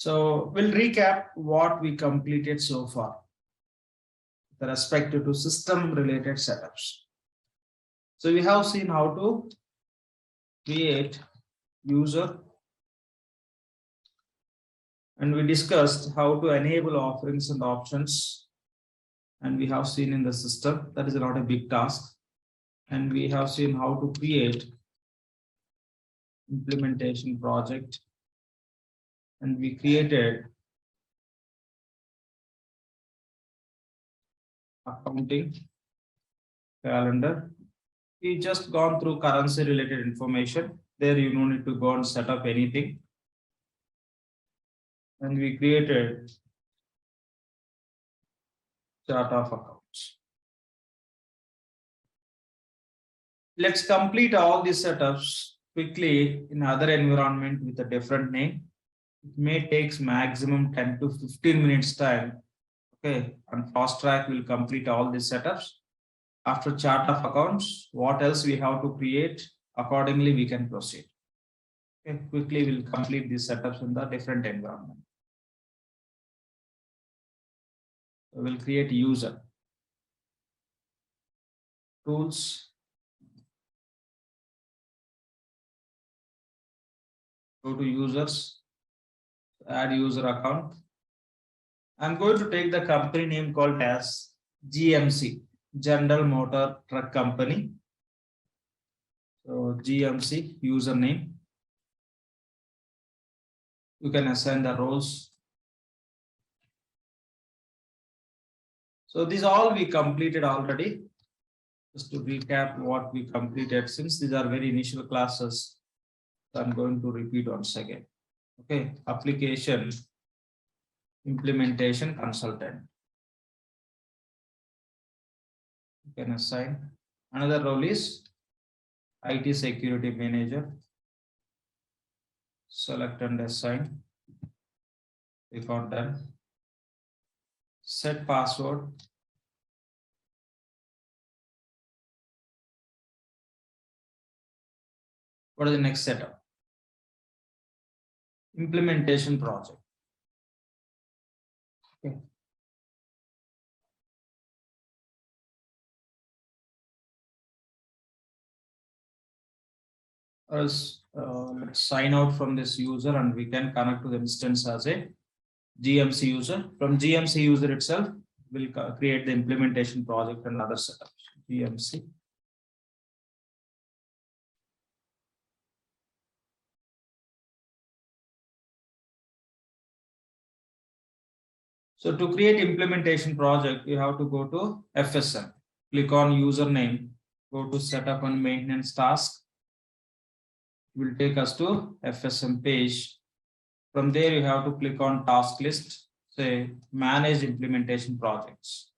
So we'll recap what we completed so far with respect to system related setups. So we have seen how to create user, and we discussed how to enable offerings and options, and we have seen in the system that is not a big task, and we have seen how to create implementation project, and we created accounting calendar. We just gone through currency related information. There you no need to go and set up anything. And we created chart of accounts. Let's complete all these setups quickly in other environment with a different name. It may take maximum 10 to 15 minutes time. Okay, on fast track we'll complete all these setups. After chart of accounts, what else we have to create? Accordingly, we can proceed. Okay, quickly we'll complete these setups in the different environment. So we'll create user, tools, go to users, add user account. I'm going to take the company name called as GMC, General Motor Truck Company. So GMC username. You can assign the roles. So these all we completed already. Just to recap what we completed, since these are very initial classes, I'm going to repeat once again. Okay, application implementation consultant. You can assign. Another role is IT security manager. Select and assign. Click on done. Set password. What is the next setup? Implementation project. Okay. Let's sign out from this user and we can connect to the instance as a GMC user. From GMC user itself, we'll create the implementation project and other setups. GMC. So to create implementation project, you have to go to FSM. Click on username. Go to setup and maintenance task. It will take us to FSM page. From there, you have to click on task list. Say manage implementation projects.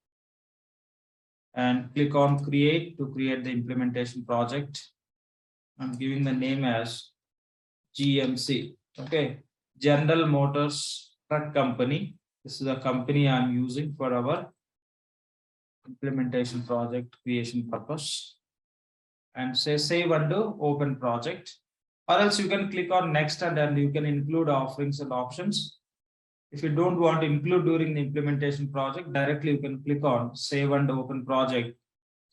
And click on create to create the implementation project. I'm giving the name as GMC. Okay, General Motors Truck Company. This is the company I'm using for our implementation project creation purpose. And say save and do open project. Or else you can click on next and then you can include offerings and options. If you don't want to include during the implementation project, directly you can click on save and open project.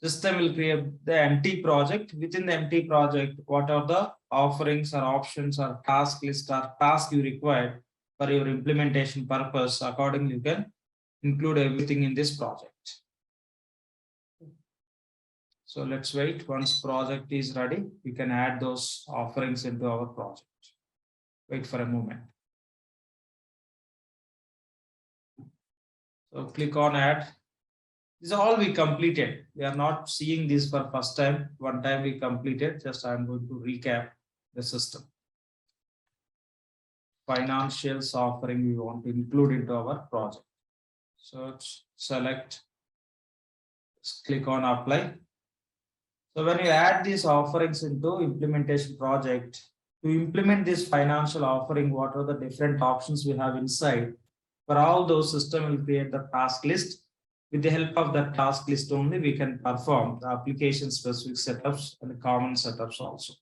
System will create the empty project. Within the empty project, what are the offerings or options or task list or task you require for your implementation purpose? Accordingly, you can include everything in this project. So let's wait. Once project is ready, we can add those offerings into our project. Wait for a moment. So click on add. This is all we completed. We are not seeing this for first time. One time we completed. Just I'm going to recap the system. Financials offering we want to include into our project. Search, select, click on apply. So when you add these offerings into implementation project, to implement this financial offering, what are the different options we have inside? For all those, system will create the task list. With the help of that task list only, we can perform the application specific setups and the common setups also.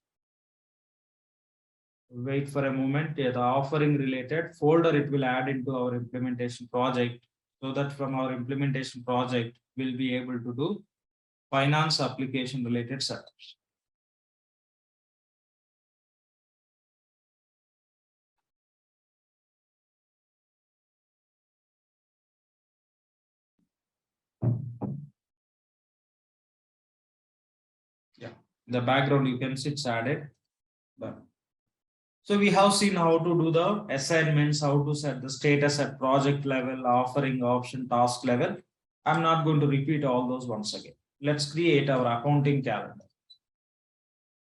Wait for a moment. Yeah, the offering related folder it will add into our implementation project, so that from our implementation project we'll be able to do finance application related setups. Yeah, the background you can see it's added. Done. So we have seen how to do the assignments, how to set the status at project level, offering, option, task level. I'm not going to repeat all those once again. Let's create our accounting calendar.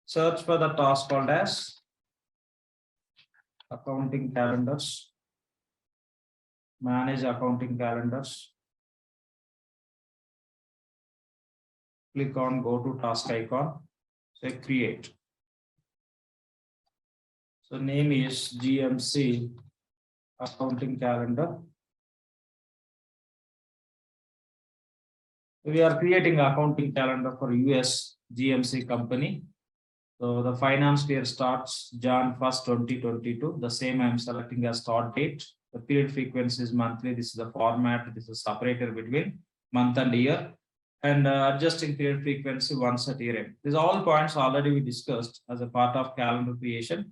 Search for the task called as accounting calendars. Manage accounting calendars. Click on go to task icon. Say create. So name is GMC accounting calendar. We are creating accounting calendar for US GMC company. So the finance year starts Jan 1st, 2022. The same I'm selecting as start date. The period frequency is monthly. This is the format. This is separator between month and year. And adjusting period frequency once at year end. These all points already we discussed as a part of calendar creation.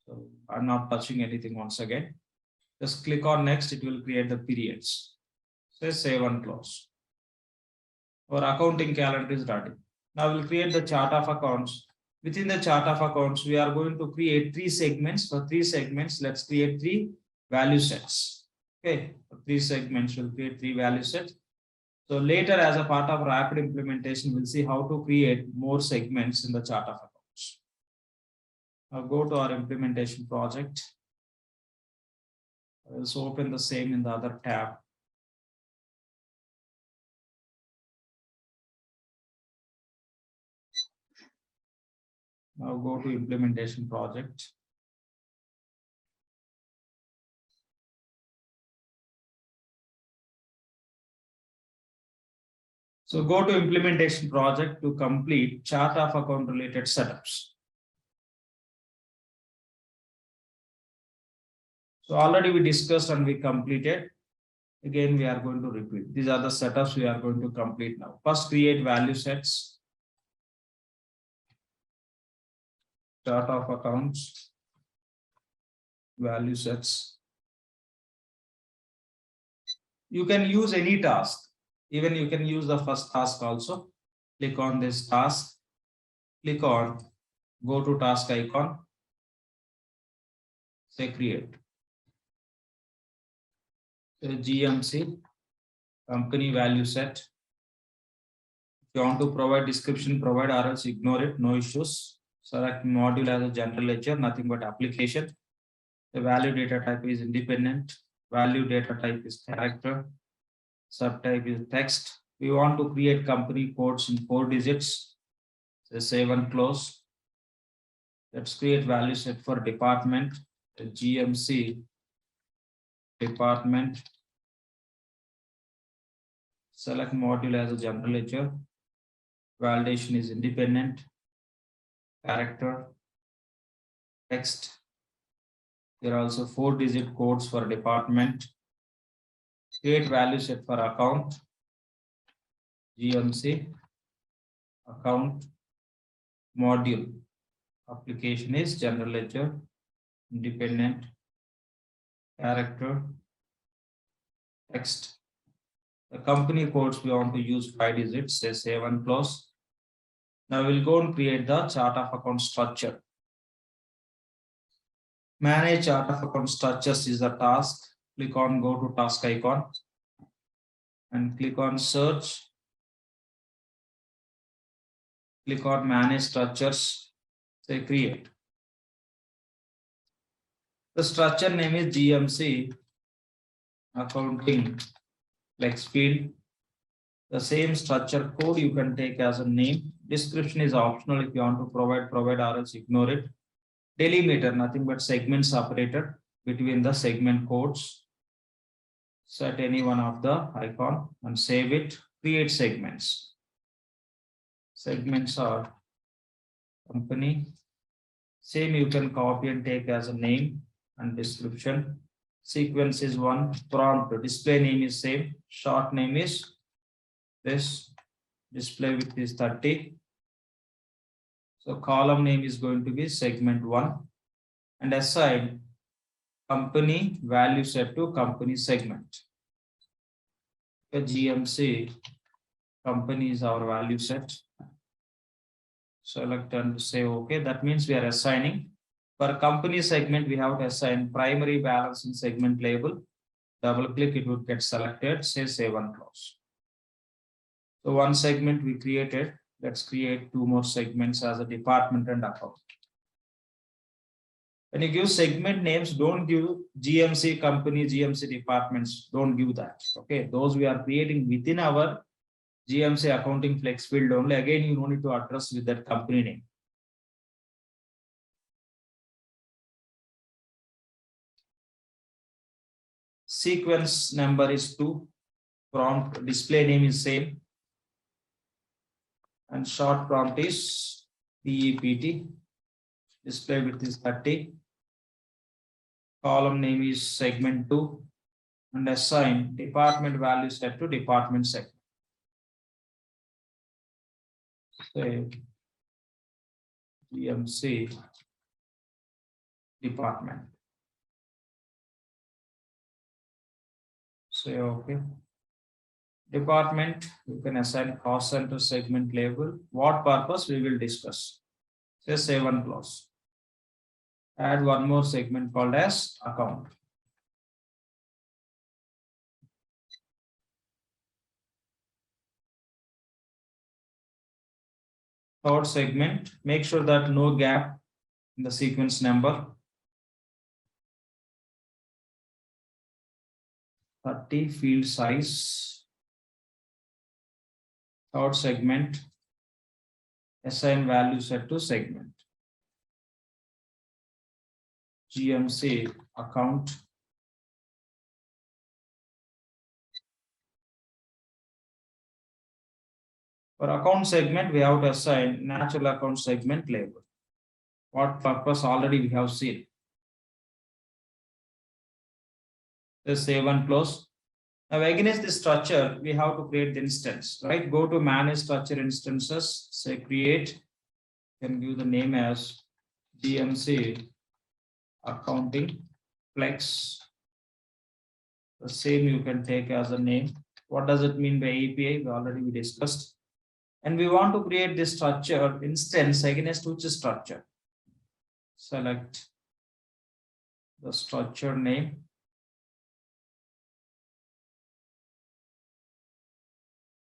So I'm not touching anything once again. Just click on next. It will create the periods. Say save and close. Our accounting calendar is ready. Now we'll create the chart of accounts. Within the chart of accounts, we are going to create 3 segments. For 3 segments, let's create 3 value sets. Okay, for 3 segments, we'll create 3 value sets. So later, as a part of rapid implementation, we'll see how to create more segments in the chart of accounts. Now go to our implementation project. Let's open the same in the other tab. Now go to implementation project. So go to implementation project to complete chart of account related setups. So already we discussed and we completed. Again, we are going to repeat. These are the setups we are going to complete now. First, create value sets. Chart of accounts. Value sets. You can use any task. Even you can use the first task also. Click on this task. Click on go to task icon. Say create. Say GMC company value set. If you want to provide description, provide, or else ignore it, no issues. Select module as a general ledger, nothing but application. The value data type is independent. Value data type is character. Subtype is text. We want to create company codes in 4 digits. So save and close. Let's create value set for department. The GMC department. Select module as a general ledger. Validation is independent. Character. Text. There are also 4-digit codes for department. Create value set for account. GMC account module. Application is general ledger. Independent. Character. Text. The company codes we want to use 5 digits. Say save and close. Now we'll go and create the chart of account structure. Manage chart of account structures is the task. Click on go to task icon and click on search. Click on manage structures. Say create. The structure name is GMC accounting flex field. The same structure code you can take as a name. Description is optional. If you want to provide, or else ignore it. Delimiter, nothing but segments separated between the segment codes. Set any one of the icon and save it. Create segments. Segments are company, Same you can copy and take as a name and description. Sequence is one, prompt display name is same, short name is this, display width is 30. So column name is going to be segment 1 and assign company value set to company segment. The GMC company is our value set. Select and say OK. That means we are assigning. For company segment, we have to assign primary balance in segment label. Double click, it would get selected. Say save and close. So one segment we created. Let's create 2 more segments as a department and account. When you give segment names, don't give GMC company, GMC departments. Don't give that. Okay, those we are creating within our GMC accounting flex field only. Again, you don't need to address with that company name. Sequence number is 2. Prompt display name is same. And short prompt is PEPT. Display width is 30. Column name is segment 2. And assign department value set to department segment. Say GMC department. Say OK. Department, you can assign cost center segment label. What purpose we will discuss. Say save and close. Add one more segment called as account. Third segment, make sure that no gap in the sequence number. 30 field size. Third segment, assign value set to segment. GMC account. For account segment, we have to assign natural account segment label. What purpose already we have seen. Just save and close. Now against this structure, we have to create the instance, right? Go to manage structure instances, say create, you can give the name as GMC accounting flex. The same you can take as a name. What does it mean by API? We already discussed. And we want to create this structure instance against which structure. Select the structure name.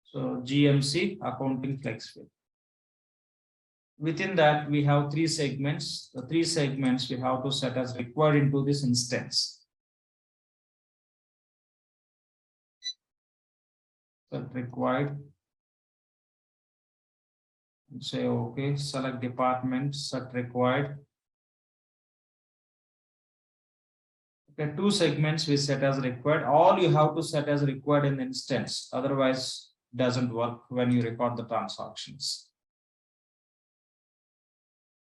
So GMC accounting flex field. Within that, we have 3 segments. The 3 segments we have to set as required into this instance. Set required. And say OK. Select department. Set required. Okay, 2 segments we set as required. All you have to set as required in the instance. Otherwise, doesn't work when you record the transactions.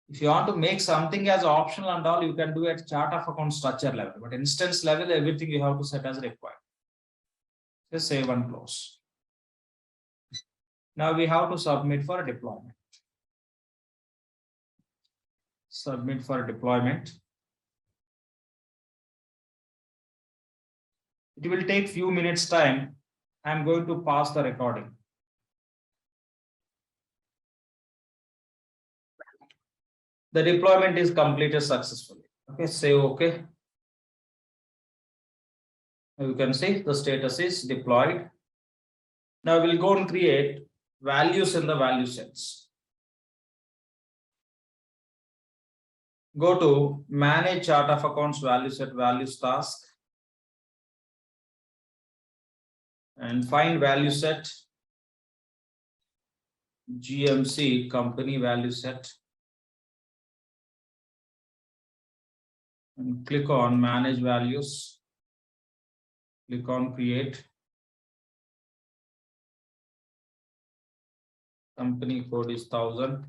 If you want to make something as optional and all, you can do at chart of account structure level, but instance level, everything you have to set as required. Just save and close. Now we have to submit for deployment. Submit for deployment. It will take few minutes time. I'm going to pause the recording. The deployment is completed successfully. Okay, say OK. You can see the status is deployed. Now we'll go and create values in the value sets. Go to manage chart of accounts value set values task. And find value set GMC company value set and click on manage values, click on create. Company code is 1000,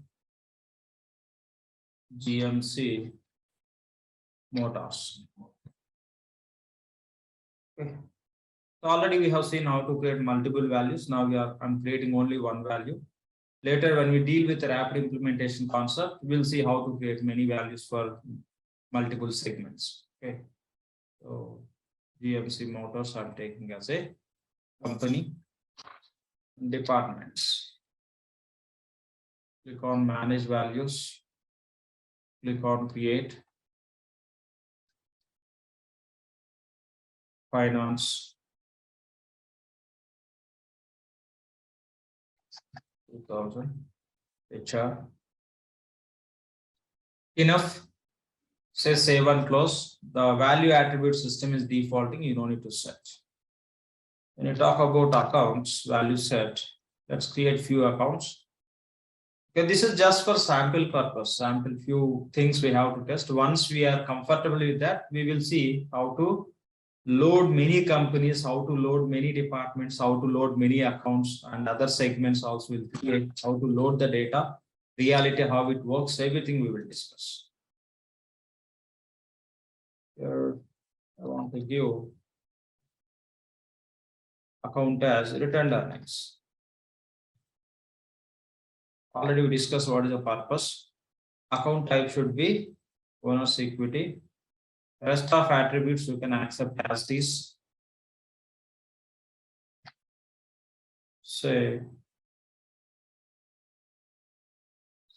GMC Motors. Okay. So already we have seen how to create multiple values. Now I'm creating only one value. Later, when we deal with the rapid implementation concept, we'll see how to create many values for multiple segments. Okay. So GMC Motors I'm taking as a company. Departments. Click on manage values. Click on create. Finance. 2000. HR. Enough. Say save and close. The value attribute system is defaulting. You don't need to set. When you talk about accounts, value set, let's create few accounts. Okay, this is just for sample purpose, sample few things we have to test. Once we are comfortable with that, we will see how to load many companies, how to load many departments, how to load many accounts and other segments also will create, how to load the data, reality, how it works, everything we will discuss. Here, I want to give account as returned earnings. Already we discussed what is the purpose. Account type should be owner's equity. Rest of attributes you can accept as this. Say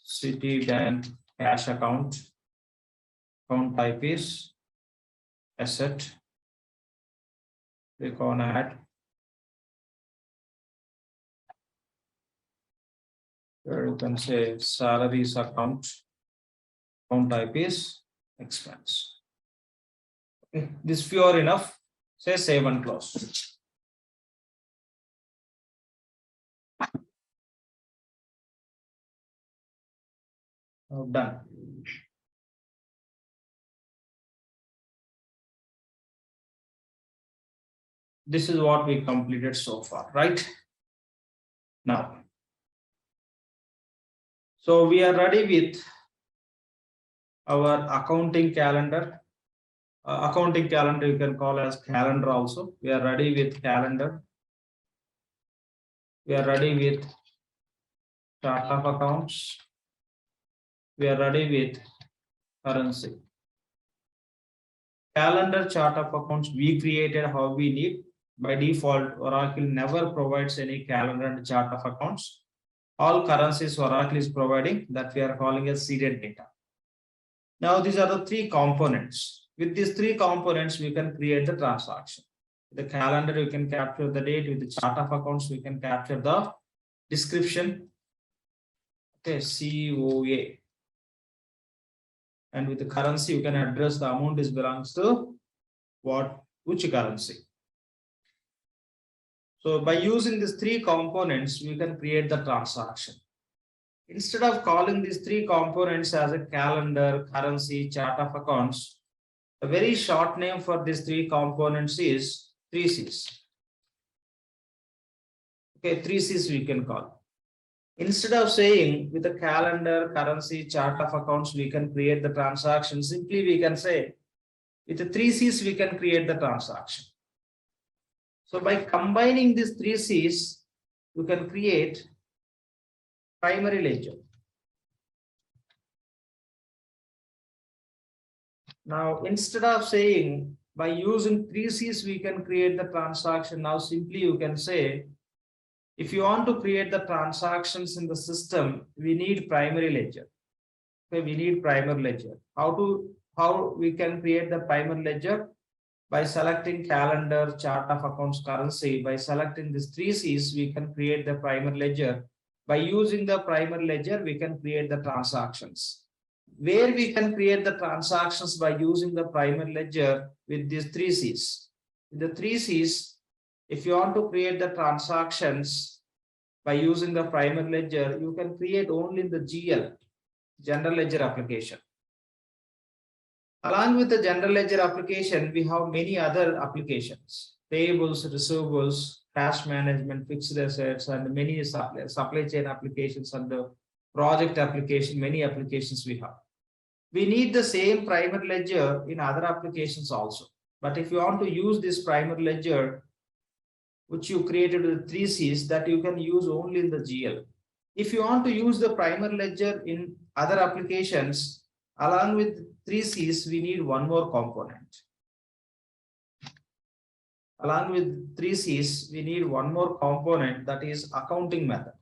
Citibank cash account. Account type is asset. Click on add. Here you can say salaries account. Account type is expense. Okay. This few are enough. Say save and close. Now done. This is what we completed so far, right? Now, so we are ready with our accounting calendar. Accounting calendar you can call as calendar also. We are ready with calendar. We are ready with chart of accounts. We are ready with currency. Calendar, chart of accounts we created how we need. By default, Oracle never provides any calendar and chart of accounts. All currencies Oracle is providing that we are calling as seeded data. Now these are the three components. With these three components, we can create the transaction. With the calendar, you can capture the date. With the chart of accounts, we can capture the description. Okay, COA. And with the currency, you can address the amount is belongs to which currency. So by using these three components, we can create the transaction. Instead of calling these three components as a calendar, currency, chart of accounts, a very short name for these three components is 3Cs. Okay, 3Cs we can call. Instead of saying with the calendar, currency, chart of accounts, we can create the transaction. Simply we can say with the 3Cs, we can create the transaction. So by combining these 3Cs, you can create primary ledger. Now, instead of saying by using 3Cs, we can create the transaction. Now, simply you can say, if you want to create the transactions in the system, we need primary ledger. Okay, we need primary ledger. How we can create the primary ledger? By selecting calendar, chart of accounts, currency. By selecting these 3Cs, we can create the primary ledger. By using the primary ledger, we can create the transactions. Where we can create the transactions by using the primary ledger with these 3Cs. With the 3Cs, if you want to create the transactions by using the primary ledger, you can create only in the GL, general ledger application. Along with the general ledger application, we have many other applications, payables, receivables, cash management, fixed assets, and many supply chain applications and the project application, many applications we have. We need the same primary ledger in other applications also. But if you want to use this primary ledger, which you created with 3 Cs, that you can use only in the GL. If you want to use the primary ledger in other applications, along with 3 Cs, we need one more component. Along with 3 Cs, we need one more component, that is accounting method.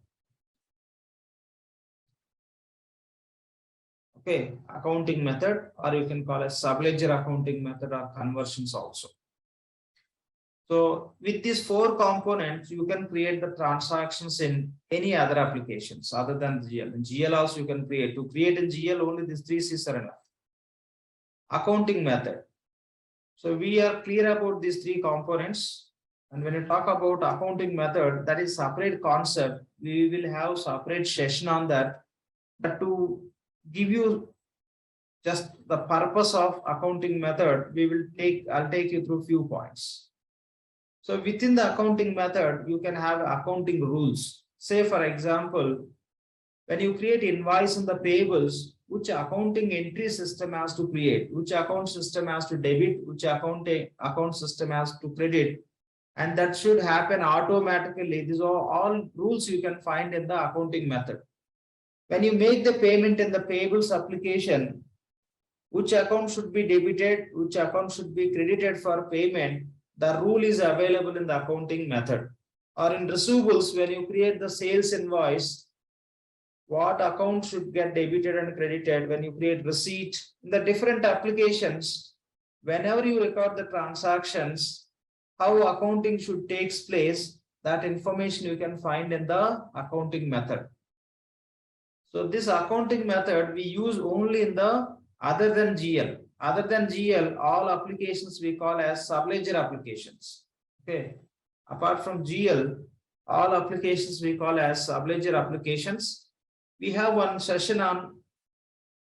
Okay, accounting method, or you can call it subledger accounting method or conversions also. So with these 4 components, you can create the transactions in any other applications other than GL. In GL also you can create. To create in GL, only these 3 Cs are enough. Accounting method. So we are clear about these 3 components. And when you talk about accounting method, that is separate concept. We will have separate session on that. But to give you just the purpose of accounting method, I'll take you through few points. So within the accounting method, you can have accounting rules. Say, for example, when you create invoice in the payables, which accounting entry system has to create, which account system has to debit, which account system has to credit, and that should happen automatically. These are all rules you can find in the accounting method. When you make the payment in the payables application, which account should be debited, which account should be credited for payment, the rule is available in the accounting method. Or in receivables, when you create the sales invoice, what account should get debited and credited when you create receipt. In the different applications, whenever you record the transactions, how accounting should take place, that information you can find in the accounting method. So this accounting method we use only in the other than GL. Other than GL, all applications we call as subledger applications. Okay. Apart from GL, all applications we call as subledger applications. We have one session on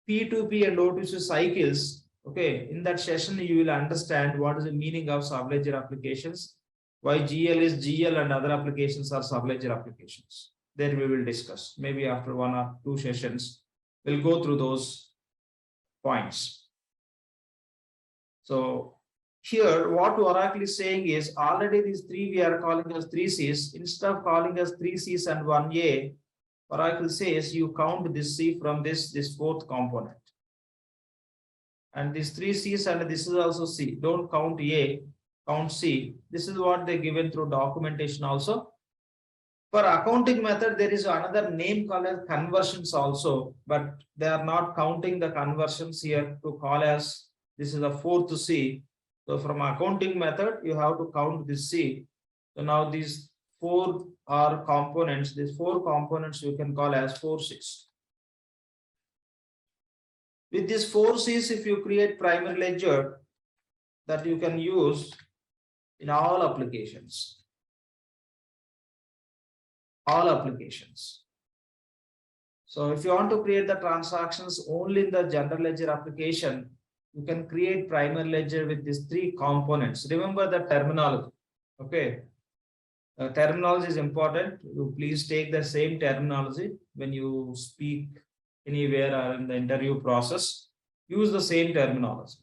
P2P and O2C cycles. Okay. In that session, you will understand what is the meaning of subledger applications, why GL is GL and other applications are subledger applications. Then we will discuss. Maybe after 1 or 2 sessions, we'll go through those points. So here, what Oracle is saying is already these 3 we are calling as 3 Cs. Instead of calling as 3 Cs and 1 A, Oracle says you count this C from this 4th component. And this 3 Cs and this is also C. Don't count A, count C. This is what they given through documentation also. For accounting method, there is another name called as conversions also, but they are not counting the conversions here to call as this is a 4th C. So from accounting method, you have to count this C. So now these 4 are components. These 4 components you can call as 4 Cs. With these 4 Cs, if you create primary ledger that you can use in all applications. All applications. So if you want to create the transactions only in the general ledger application, you can create primary ledger with these 3 components. Remember the terminology. Okay. Terminology is important. You please take the same terminology when you speak anywhere or in the interview process. Use the same terminology.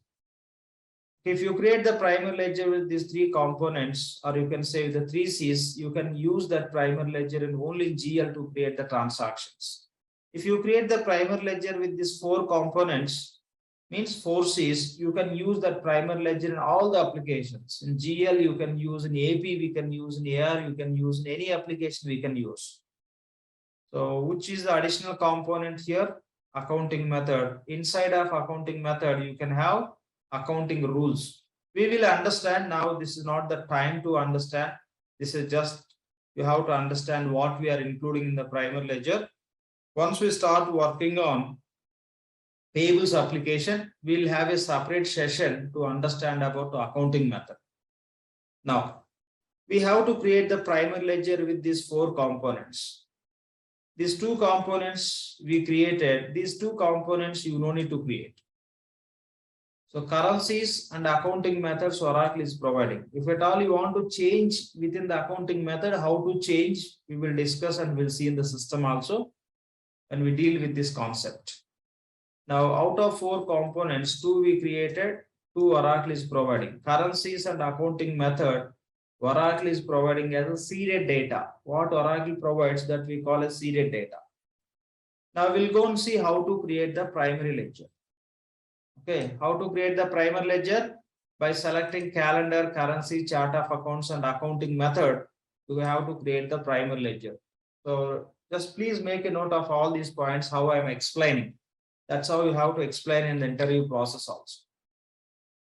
If you create the primary ledger with these 3 components, or you can say the 3 Cs, you can use that primary ledger in only GL to create the transactions. If you create the primary ledger with these 4 components, means 4 Cs, you can use that primary ledger in all the applications. In GL, you can use, in AP, we can use, in AR, you can use, in any application we can use. So which is the additional component here? Accounting method. Inside of accounting method, you can have accounting rules. We will understand now. This is not the time to understand. This is just you have to understand what we are including in the primary ledger. Once we start working on payables application, we'll have a separate session to understand about the accounting method. Now, we have to create the primary ledger with these 4 components. These 2 components we created, these 2 components you don't need to create. So currencies and accounting methods Oracle is providing. If at all you want to change within the accounting method, how to change, we will discuss and we'll see in the system also when we deal with this concept. Now, out of 4 components, 2 we created, 2 Oracle is providing. Currencies and accounting method, Oracle is providing as a seeded data. What Oracle provides that we call as seeded data. Now, we'll go and see how to create the primary ledger. Okay, how to create the primary ledger? By selecting calendar, currency, chart of accounts, and accounting method, we have to create the primary ledger. So just please make a note of all these points, how I'm explaining. That's how you have to explain in the interview process also.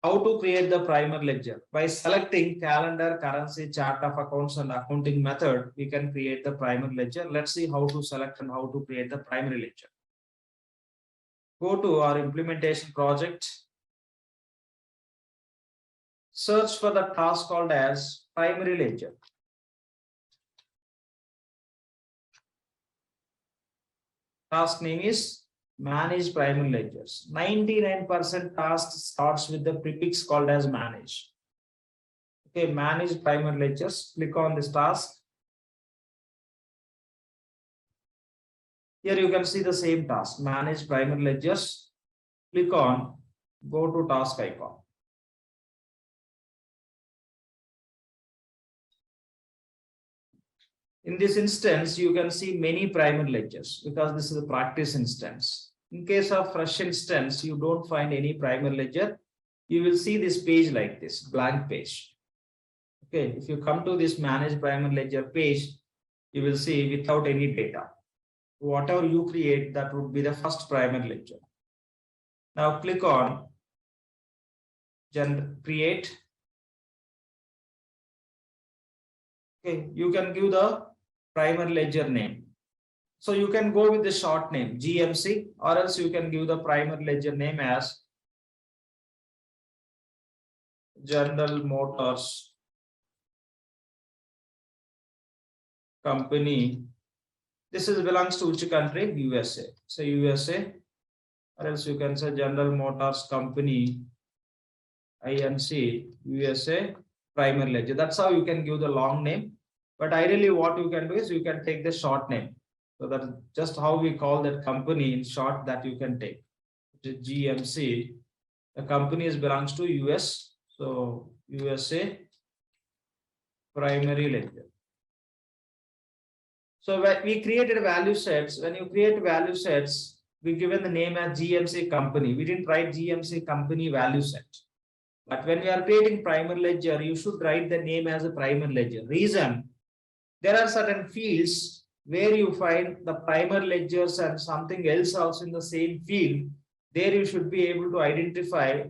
How to create the primary ledger? By selecting calendar, currency, chart of accounts, and accounting method, we can create the primary ledger. Let's see how to select and how to create the primary ledger. Go to our implementation project. Search for the task called as primary ledger. Task name is manage primary ledgers. 99% task starts with the prefix called as manage. Okay, manage primary ledgers. Click on this task. Here you can see the same task, manage primary ledgers. Click on go to task icon. In this instance, you can see many primary ledgers because this is a practice instance. In case of fresh instance, you don't find any primary ledger. You will see this page like this, blank page. Okay, if you come to this manage primary ledger page, you will see without any data. Whatever you create, that would be the first primary ledger. Now click on create. Okay, you can give the primary ledger name. So you can go with the short name GMC, or else you can give the primary ledger name as General Motors Company. This belongs to which country? USA. So USA, or else you can say General Motors Company INC USA primary ledger. That's how you can give the long name. But ideally, what you can do is you can take the short name. So that's just how we call that company in short that you can take. GMC. The company belongs to US. So USA primary ledger. So we created value sets. When you create value sets, we given the name as GMC company. We didn't write GMC company value set. But when we are creating primary ledger, you should write the name as a primary ledger. Reason, there are certain fields where you find the primary ledgers and something else also in the same field. There you should be able to identify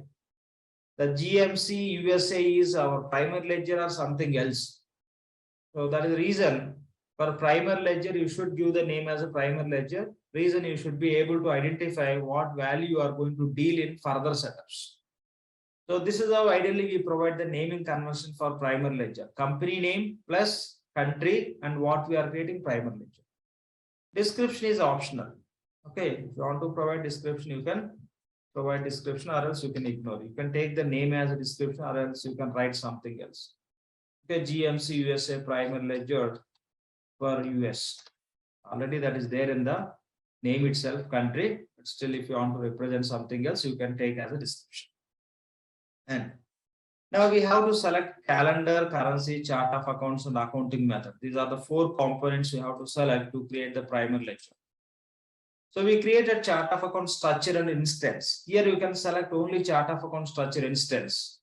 the GMC USA is our primary ledger or something else. So that is the reason for primary ledger, you should give the name as a primary ledger. Reason, you should be able to identify what value you are going to deal in further setups. So this is how ideally we provide the naming convention for primary ledger. Company name plus country and what we are creating primary ledger. Description is optional. Okay, if you want to provide description, you can provide description, or else you can ignore. You can take the name as a description, or else you can write something else. Okay, GMC USA primary ledger for US. Already that is there in the name itself, country. But still, if you want to represent something else, you can take as a description. And now we have to select calendar, currency, chart of accounts, and accounting method. These are the 4 components we have to select to create the primary ledger. So we create a chart of account structure and instance. Here you can select only chart of account structure instance.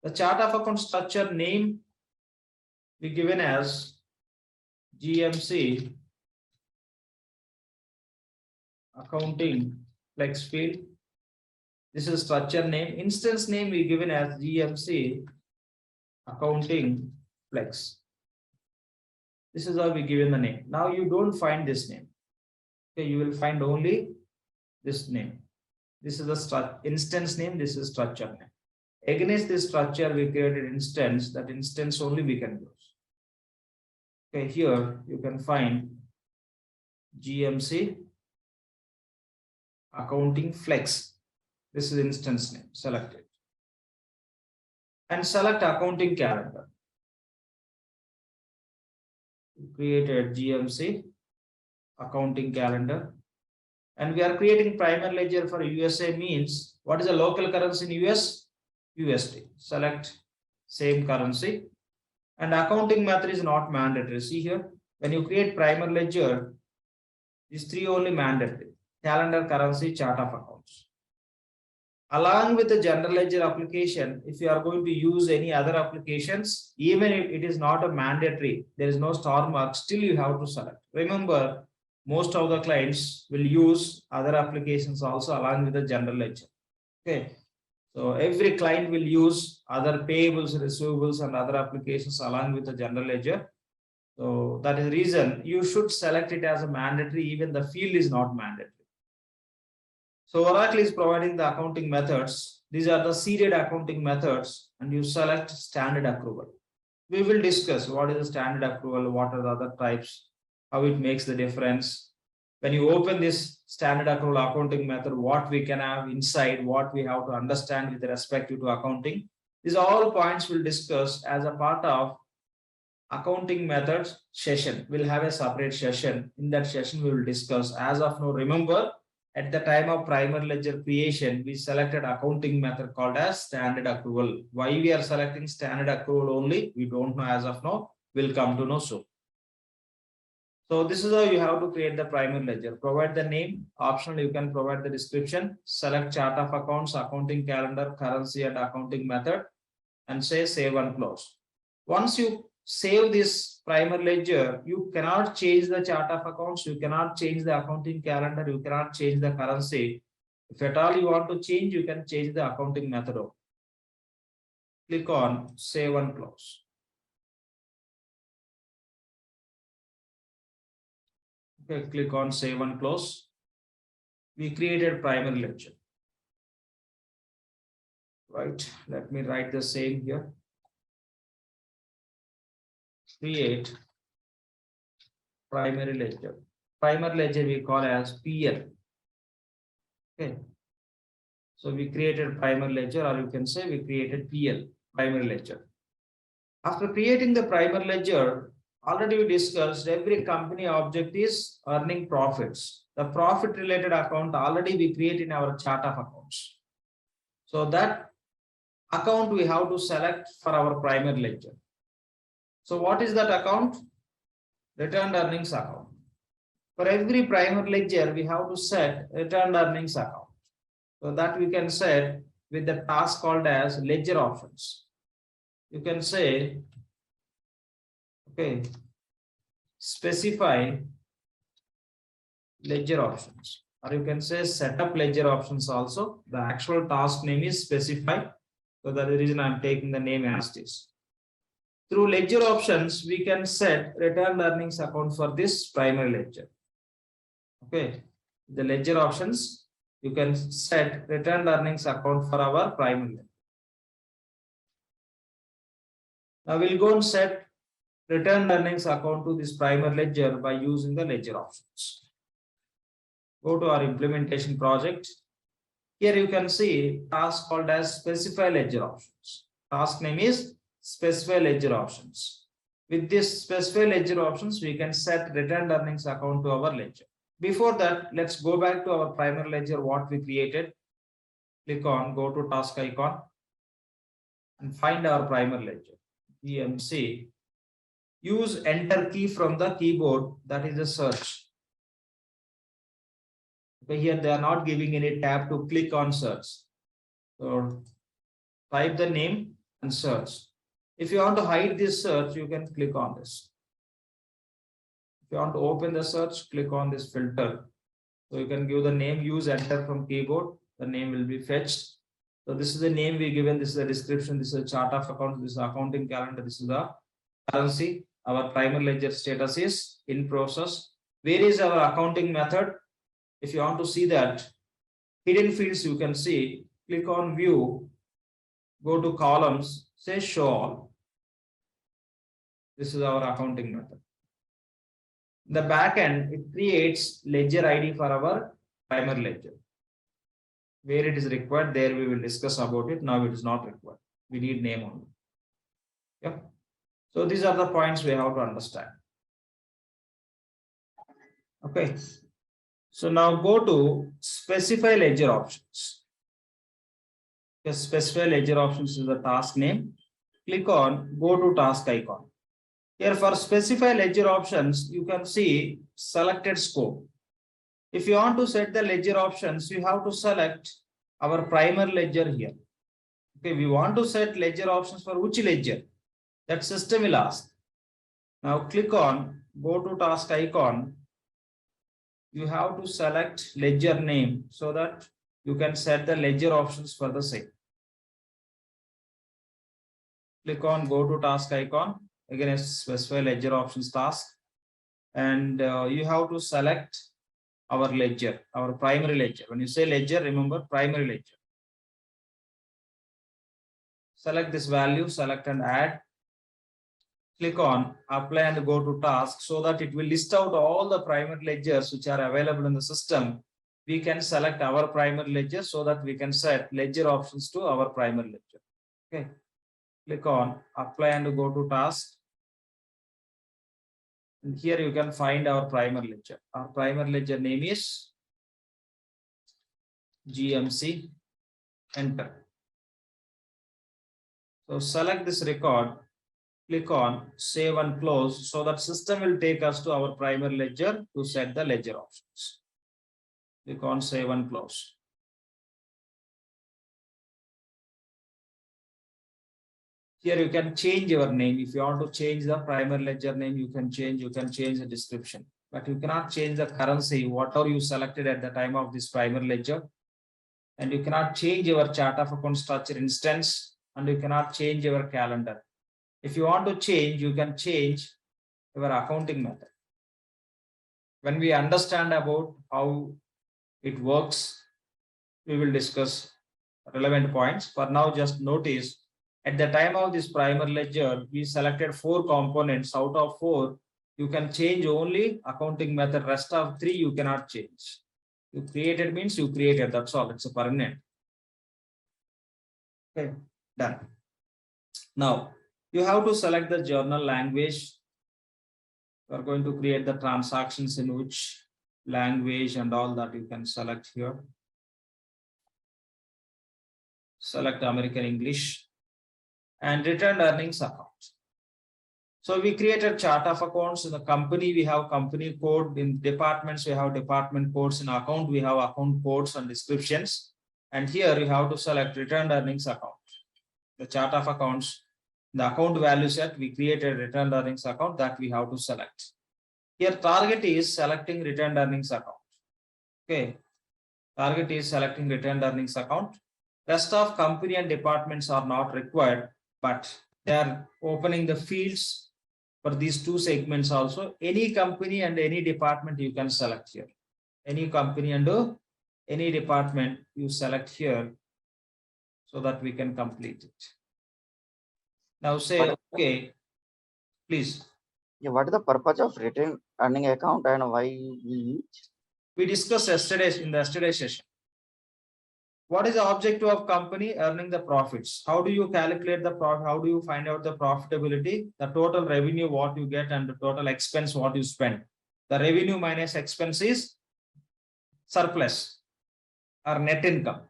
The chart of account structure name we given as GMC accounting flex field. This is structure name. Instance name we given as GMC accounting flex. This is how we given the name. Now you don't find this name. Okay, you will find only this name. This is the instance name. This is structure name. Against this structure, we created instance. That instance only we can use. Okay, here you can find GMC accounting flex. This is instance name. Select it. And select accounting calendar. We created GMC accounting calendar. And we are creating primary ledger for USA means what is the local currency in US? USD. Select same currency. And accounting method is not mandatory. See here, when you create primary ledger, these three only mandatory: calendar, currency, chart of accounts. Along with the general ledger application, if you are going to use any other applications, even if it is not a mandatory, there is no star mark, still you have to select. Remember, most of the clients will use other applications also along with the general ledger. Okay. So every client will use other payables, receivables, and other applications along with the general ledger. So that is the reason you should select it as a mandatory, even the field is not mandatory. So Oracle is providing the accounting methods. These are the seeded accounting methods, and you select standard accrual. We will discuss what is the standard accrual, what are the other types, how it makes the difference. When you open this standard accrual accounting method, what we can have inside, what we have to understand with respect to accounting. These all points we'll discuss as a part of accounting methods session. We'll have a separate session. In that session, we will discuss. As of now, remember, at the time of primary ledger creation, we selected accounting method called as standard accrual. Why we are selecting standard accrual only, we don't know as of now. We'll come to know soon. So this is how you have to create the primary ledger. Provide the name. Optional, you can provide the description. Select chart of accounts, accounting calendar, currency, and accounting method, and say save and close. Once you save this primary ledger, you cannot change the chart of accounts, you cannot change the accounting calendar, you cannot change the currency. If at all you want to change, you can change the accounting method. Click on save and close. Okay, click on save and close. We created primary ledger. Right, let me write the same here. Create primary ledger. Primary ledger we call as PL. Okay. So we created primary ledger, or you can say we created PL, primary ledger. After creating the primary ledger, already we discussed every company object is earning profits. The profit related account already we create in our chart of accounts. So that account we have to select for our primary ledger. So what is that account? Returned earnings account. For every primary ledger, we have to set returned earnings account. So that we can set with the task called as ledger options. You can say, okay, specify ledger options, or you can say set up ledger options also. The actual task name is specify. So that is the reason I'm taking the name as this. Through ledger options, we can set returned earnings account for this primary ledger. Okay, the ledger options, you can set returned earnings account for our primary ledger. Now we'll go and set returned earnings account to this primary ledger by using the ledger options. Go to our implementation project. Here you can see task called as specify ledger options. Task name is specify ledger options. With this specify ledger options, we can set returned earnings account to our ledger. Before that, let's go back to our primary ledger, what we created. Click on, go to task icon and find our primary ledger. EMC. Use enter key from the keyboard, that is a search. Okay, here they are not giving any tab to click on search. So type the name and search. If you want to hide this search, you can click on this. If you want to open the search, click on this filter. So you can give the name, use enter from keyboard. The name will be fetched. So this is the name we given. This is the description. This is a chart of accounts. This is accounting calendar. This is the currency. Our primary ledger status is in process. Where is our accounting method? If you want to see that hidden fields, you can see. Click on view. Go to columns. Say show all. This is our accounting method. The back end, it creates ledger ID for our primary ledger. Where it is required, there we will discuss about it. Now it is not required. We need name only. Yeah. So these are the points we have to understand. Okay. So now go to specify ledger options. Specify ledger options is the task name. Click on go to task icon. Here for specify ledger options, you can see selected scope. If you want to set the ledger options, you have to select our primary ledger here. Okay, we want to set ledger options for which ledger? That system will ask. Now click on go to task icon. You have to select ledger name so that you can set the ledger options for the same. Click on go to task icon. Again, specify ledger options task. And you have to select our ledger, our primary ledger. When you say ledger, remember primary ledger. Select this value, select and add. Click on apply and go to task so that it will list out all the primary ledgers which are available in the system. We can select our primary ledger so that we can set ledger options to our primary ledger. Okay. Click on apply and go to task. And here you can find our primary ledger. Our primary ledger name is GMC. Enter. So select this record, click on save and close so that system will take us to our primary ledger to set the ledger options. Click on save and close. Here you can change your name. If you want to change the primary ledger name, you can change the description, but you cannot change the currency, whatever you selected at the time of this primary ledger. And you cannot change your chart of account structure instance, and you cannot change your calendar. If you want to change, you can change your accounting method. When we understand about how it works, we will discuss relevant points. For now, just notice at the time of this primary ledger, we selected 4 components. Out of 4, you can change only accounting method. Rest of 3 you cannot change. You created means you created. That's all. It's a permanent. Okay, done. Now you have to select the journal language. We are going to create the transactions in which language and all that you can select here. Select American English and return earnings account. So we created chart of accounts. In the company, we have company code. In departments, we have department codes. In account, we have account codes and descriptions. And here you have to select return earnings account. The chart of accounts, the account value set, we created return earnings account that we have to select. Here target is selecting return earnings account. Okay. Target is selecting return earnings account. Rest of company and departments are not required, but they are opening the fields for these 2 segments also. Any company and any department you can select here. Any company and any department you select here so that we can complete it. Now say, okay, please. Yeah, what is the purpose of return earning account and why we use? We discussed yesterday in the yesterday session. What is the objective of company? Earning the profits. How do you calculate the profit? How do you find out the profitability? The total revenue, what you get, and the total expense, what you spend. The revenue minus expense is surplus or net income.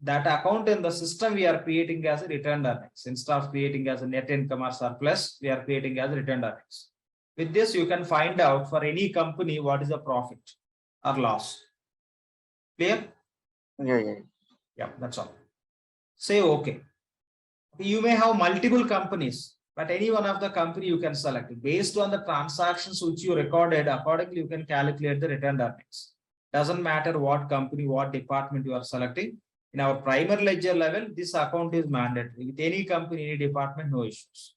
That account in the system we are creating as a return earnings. Instead of creating as a net income or surplus, we are creating as return earnings. With this, you can find out for any company what is the profit or loss. Clear? Yeah, that's all. Say okay. You may have multiple companies, but any one of the company you can select. Based on the transactions which you recorded, accordingly you can calculate the return earnings. Doesn't matter what company, what department you are selecting. In our primary ledger level, this account is mandatory. With any company, any department, no issues.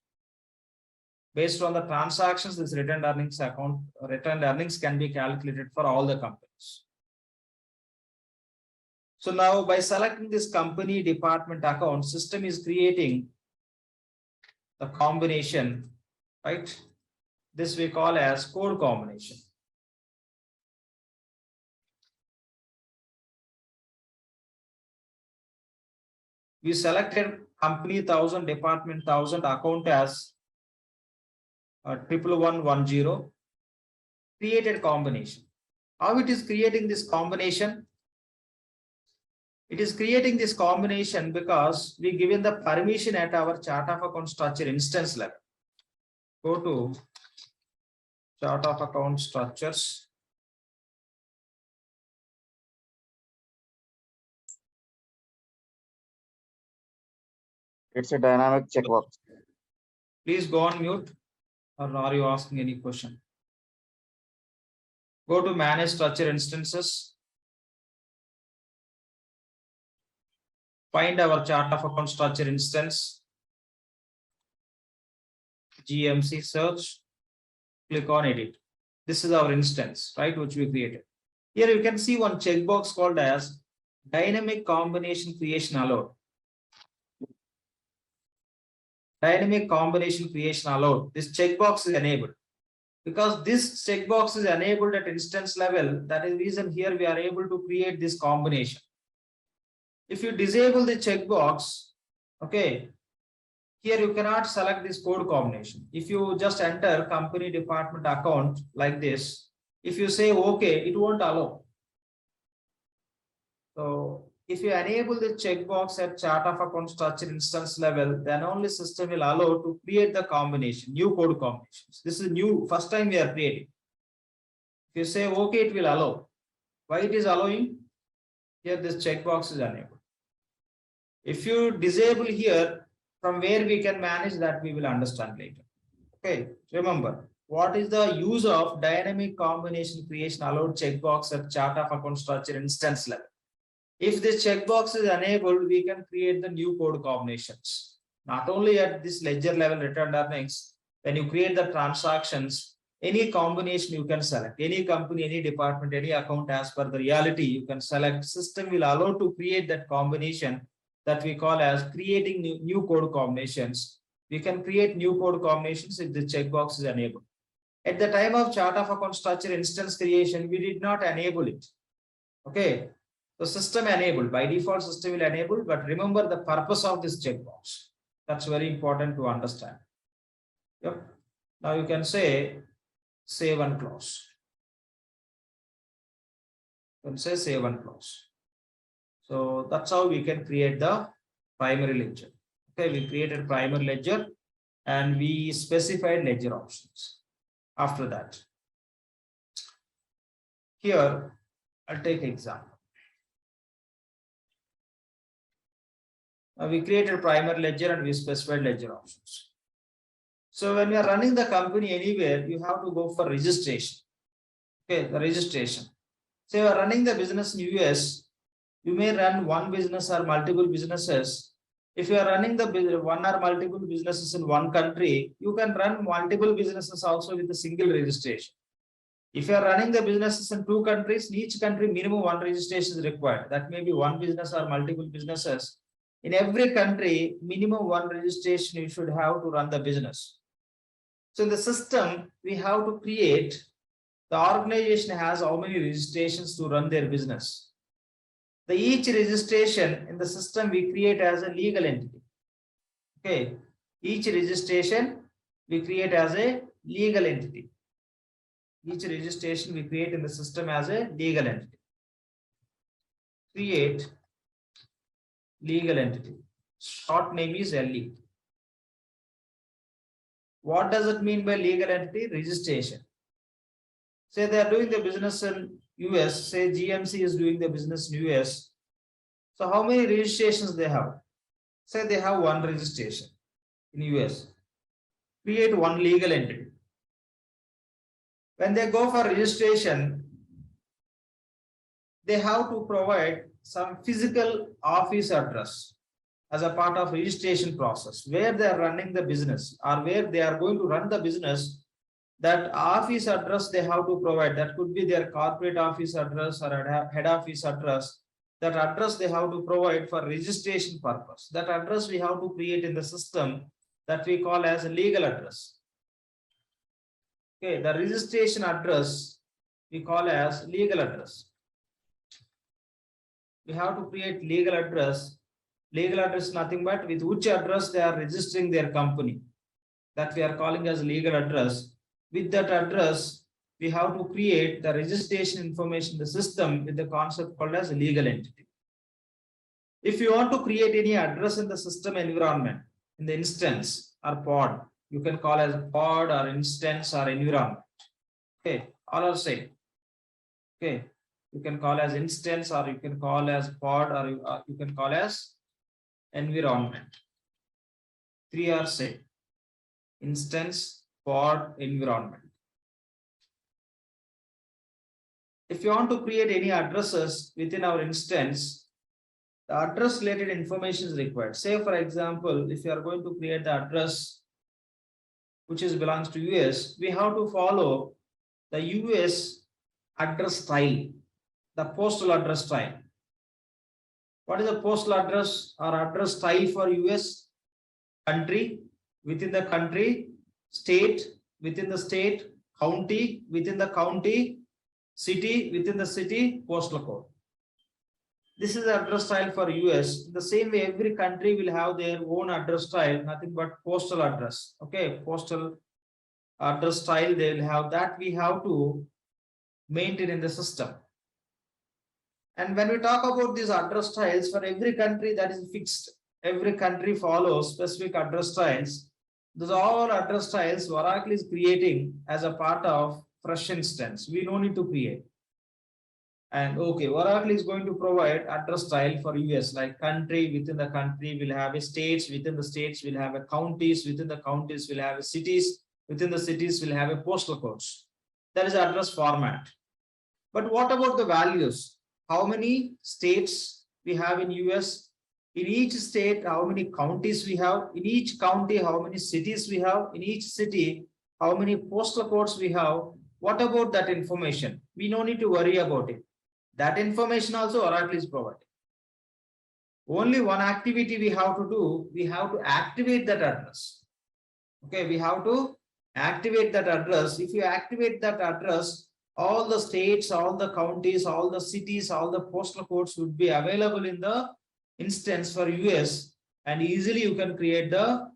Based on the transactions, this return earnings account, return earnings can be calculated for all the companies. So now by selecting this company department account, system is creating the combination, right? This we call as code combination. We selected company 1000, department 1000, account as 11110, created combination. How it is creating this combination? It is creating this combination because we given the permission at our chart of account structure instance level. Go to chart of account structures. It's a dynamic checkbox. Please go on mute, or are you asking any question? Go to manage structure instances. Find our chart of account structure instance. GMC search. Click on edit. This is our instance, right, which we created. Here you can see one checkbox called as dynamic combination creation allowed. Dynamic combination creation allowed. This checkbox is enabled. Because this checkbox is enabled at instance level, that is the reason here we are able to create this combination. If you disable the checkbox, okay, here you cannot select this code combination. If you just enter company department account like this, if you say okay, it won't allow. So if you enable the checkbox at chart of account structure instance level, then only system will allow to create the combination, new code combinations. This is new, first time we are creating. If you say okay, it will allow. Why it is allowing? Here this checkbox is enabled. If you disable here, from where we can manage that, we will understand later. Okay, remember, what is the use of dynamic combination creation allowed checkbox at chart of account structure instance level? If this checkbox is enabled, we can create the new code combinations. Not only at this ledger level return earnings, when you create the transactions, any combination you can select, any company, any department, any account as per the reality, you can select. System will allow to create that combination that we call as creating new code combinations. We can create new code combinations if the checkbox is enabled. At the time of chart of account structure instance creation, we did not enable it. Okay. The system enabled, by default system will enable, but remember the purpose of this checkbox. That's very important to understand. Yep. Now you can say save and close. You can say save and close. So that's how we can create the primary ledger. Okay, we created primary ledger and we specified ledger options. After that, here I'll take example. We created primary ledger and we specified ledger options. So when we are running the company anywhere, you have to go for registration. Okay, the registration. So you are running the business in US, you may run one business or multiple businesses. If you are running the one or multiple businesses in one country, you can run multiple businesses also with a single registration. If you are running the businesses in two countries, in each country minimum one registration is required. That may be one business or multiple businesses. In every country, minimum one registration you should have to run the business. So in the system, we have to create, the organization has how many registrations to run their business. The each registration in the system we create as a legal entity. Okay, each registration we create as a legal entity. Each registration we create in the system as a legal entity. Create legal entity. Short name is LE. What does it mean by legal entity? Registration. Say they are doing the business in US, say GMC is doing the business in US. So how many registrations they have? Say they have one registration in US. Create one legal entity. When they go for registration, they have to provide some physical office address as a part of registration process, where they are running the business or where they are going to run the business. That office address they have to provide. That could be their corporate office address or head office address. That address they have to provide for registration purpose. That address we have to create in the system that we call as a legal address. Okay, the registration address we call as legal address. We have to create legal address. Legal address nothing but with which address they are registering their company. That we are calling as legal address. With that address, we have to create the registration information in the system with the concept called as a legal entity. If you want to create any address in the system environment, in the instance or pod, you can call as pod or instance or environment. Okay, all are same. Okay, you can call as instance or you can call as pod or you can call as environment. Three are same. Instance, pod, environment. If you want to create any addresses within our instance, the address related information is required. Say for example, if you are going to create the address which belongs to US, we have to follow the US address style, the postal address style. What is the postal address or address style for US? Country, within the country, state, within the state, county, within the county, city, within the city, postal code. This is the address style for US. In the same way, every country will have their own address style, nothing but postal address. Okay, postal address style, they will have that. We have to maintain in the system. And when we talk about these address styles, for every country that is fixed, every country follows specific address styles. Those all address styles Oracle is creating as a part of fresh instance. We don't need to create. And okay, Oracle is going to provide address style for US, like country, within the country will have a states, within the states will have a counties, within the counties will have a cities, within the cities will have a postal codes. That is address format. But what about the values? How many states we have in US? In each state, how many counties we have? In each county, how many cities we have? In each city, how many postal codes we have? What about that information? We no need to worry about it. That information also Oracle is providing. Only one activity we have to do, we have to activate that address. Okay, we have to activate that address. If you activate that address, all the states, all the counties, all the cities, all the postal codes would be available in the instance for US, and easily you can create the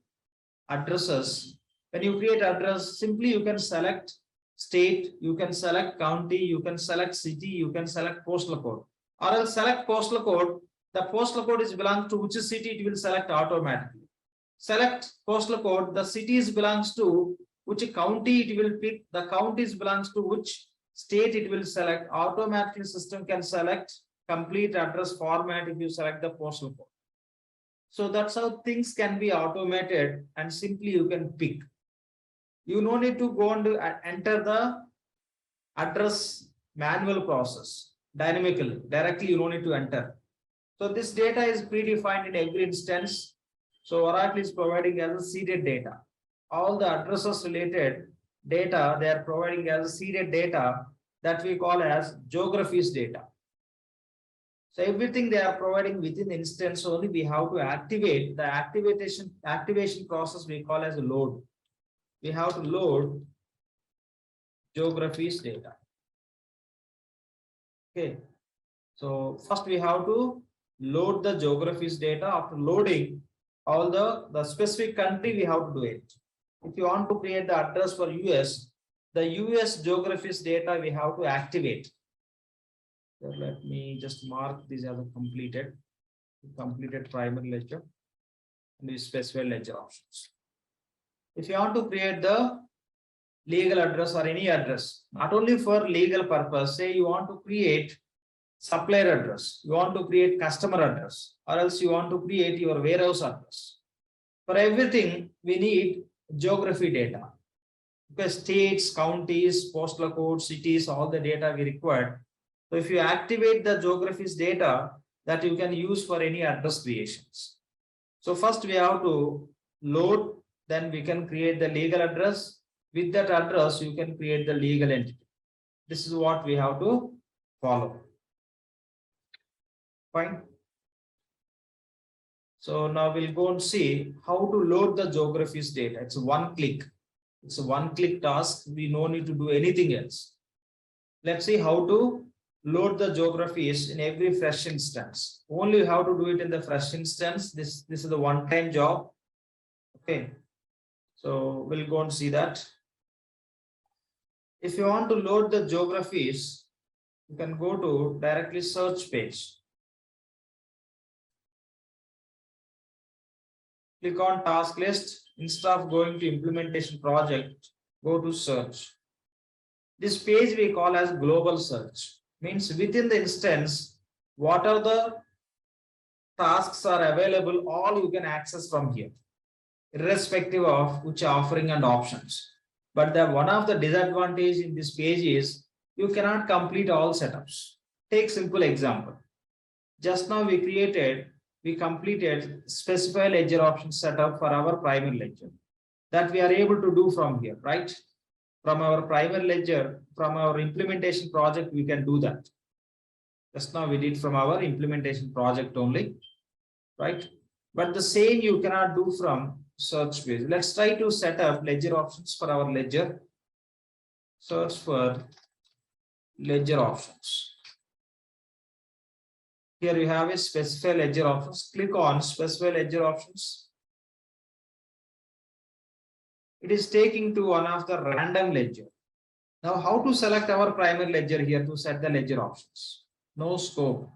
addresses. When you create address, simply you can select state, you can select county, you can select city, you can select postal code, or else select postal code. The postal code is belongs to which city, it will select automatically. Select postal code, the cities belongs to which county, it will pick. The counties belongs to which state, it will select. Automatically system can select complete address format if you select the postal code. So that's how things can be automated, and simply you can pick. You no need to go and enter the address manual process dynamically. Directly you don't need to enter. So this data is predefined in every instance. So Oracle is providing as a seeded data. All the addresses related data, they are providing as a seeded data that we call as geographies data. So everything they are providing within the instance only, we have to activate the activation process we call as a load. We have to load geographies data. Okay. So first we have to load the geographies data. After loading all the specific country, we have to do it. If you want to create the address for US, the US geographies data we have to activate. So let me just mark this as a completed primary ledger, and we specify ledger options. If you want to create the legal address or any address, not only for legal purpose, say you want to create supplier address, you want to create customer address, or else you want to create your warehouse address. For everything, we need geography data. Because states, counties, postal codes, cities, all the data we required. So if you activate the geographies data, that you can use for any address creations. So first we have to load, then we can create the legal address. With that address, you can create the legal entity. This is what we have to follow. Fine. So now we'll go and see how to load the geographies data. It's one click. It's a one-click task. We no need to do anything else. Let's see how to load the geographies in every fresh instance. Only how to do it in the fresh instance. This is the one-time job. Okay. So we'll go and see that. If you want to load the geographies, you can go to directly search page. Click on task list. Instead of going to implementation project, go to search. This page we call as global search. Means within the instance, what are the tasks are available, all you can access from here, irrespective of which offering and options. But the one of the disadvantage in this page is you cannot complete all setups. Take simple example. Just now we completed specify ledger option setup for our primary ledger that we are able to do from here, right? From our primary ledger, from our implementation project, we can do that. Just now we did from our implementation project only, right? But the same you cannot do from search page. Let's try to set up ledger options for our ledger. Search for ledger options. Here you have a specify ledger options. Click on specify ledger options. It is taking to one of the random ledger. Now, how to select our primary ledger here to set the ledger options? No scope.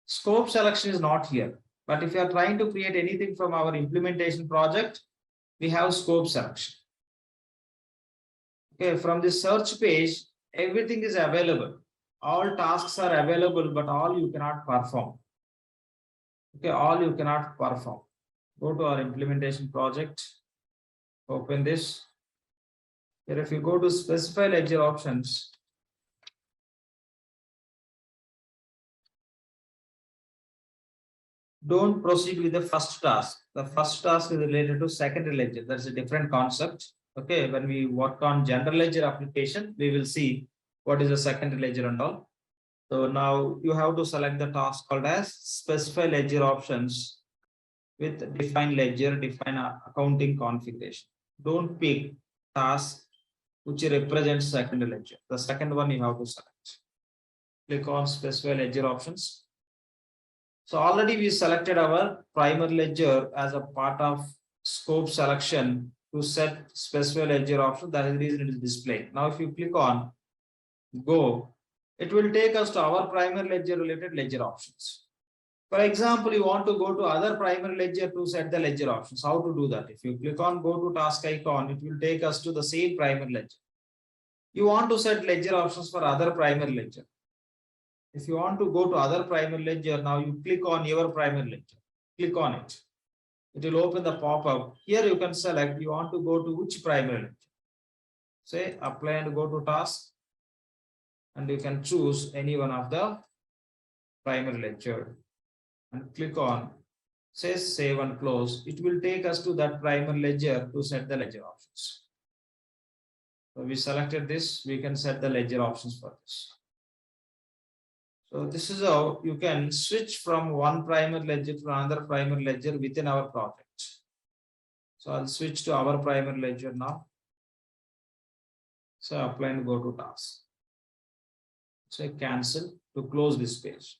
Scope selection is not here. But if you are trying to create anything from our implementation project, we have scope selection. Okay, from the search page, everything is available. All tasks are available, but all you cannot perform. Okay, all you cannot perform. Go to our implementation project. Open this. Here, if you go to specify ledger options, don't proceed with the first task. The first task is related to secondary ledger. That's a different concept. Okay, when we work on general ledger application, we will see what is a secondary ledger and all. So now you have to select the task called as specify ledger options with define ledger, define accounting configuration. Don't pick task which represents secondary ledger. The second one you have to select. Click on specify ledger options. So already we selected our primary ledger as a part of scope selection to set specify ledger option. That is the reason it is displayed. Now, if you click on go, it will take us to our primary ledger related ledger options. For example, you want to go to other primary ledger to set the ledger options. How to do that? If you click on go to task icon, it will take us to the same primary ledger. You want to set ledger options for other primary ledger. If you want to go to other primary ledger, now you click on your primary ledger. Click on it. It will open the pop-up. Here you can select you want to go to which primary ledger. Say apply and go to task. And you can choose any one of the primary ledger. And click on say save and close. It will take us to that primary ledger to set the ledger options. So we selected this. We can set the ledger options for this. So this is how you can switch from one primary ledger to another primary ledger within our project. So I'll switch to our primary ledger now. So apply and go to task. Say cancel to close this page.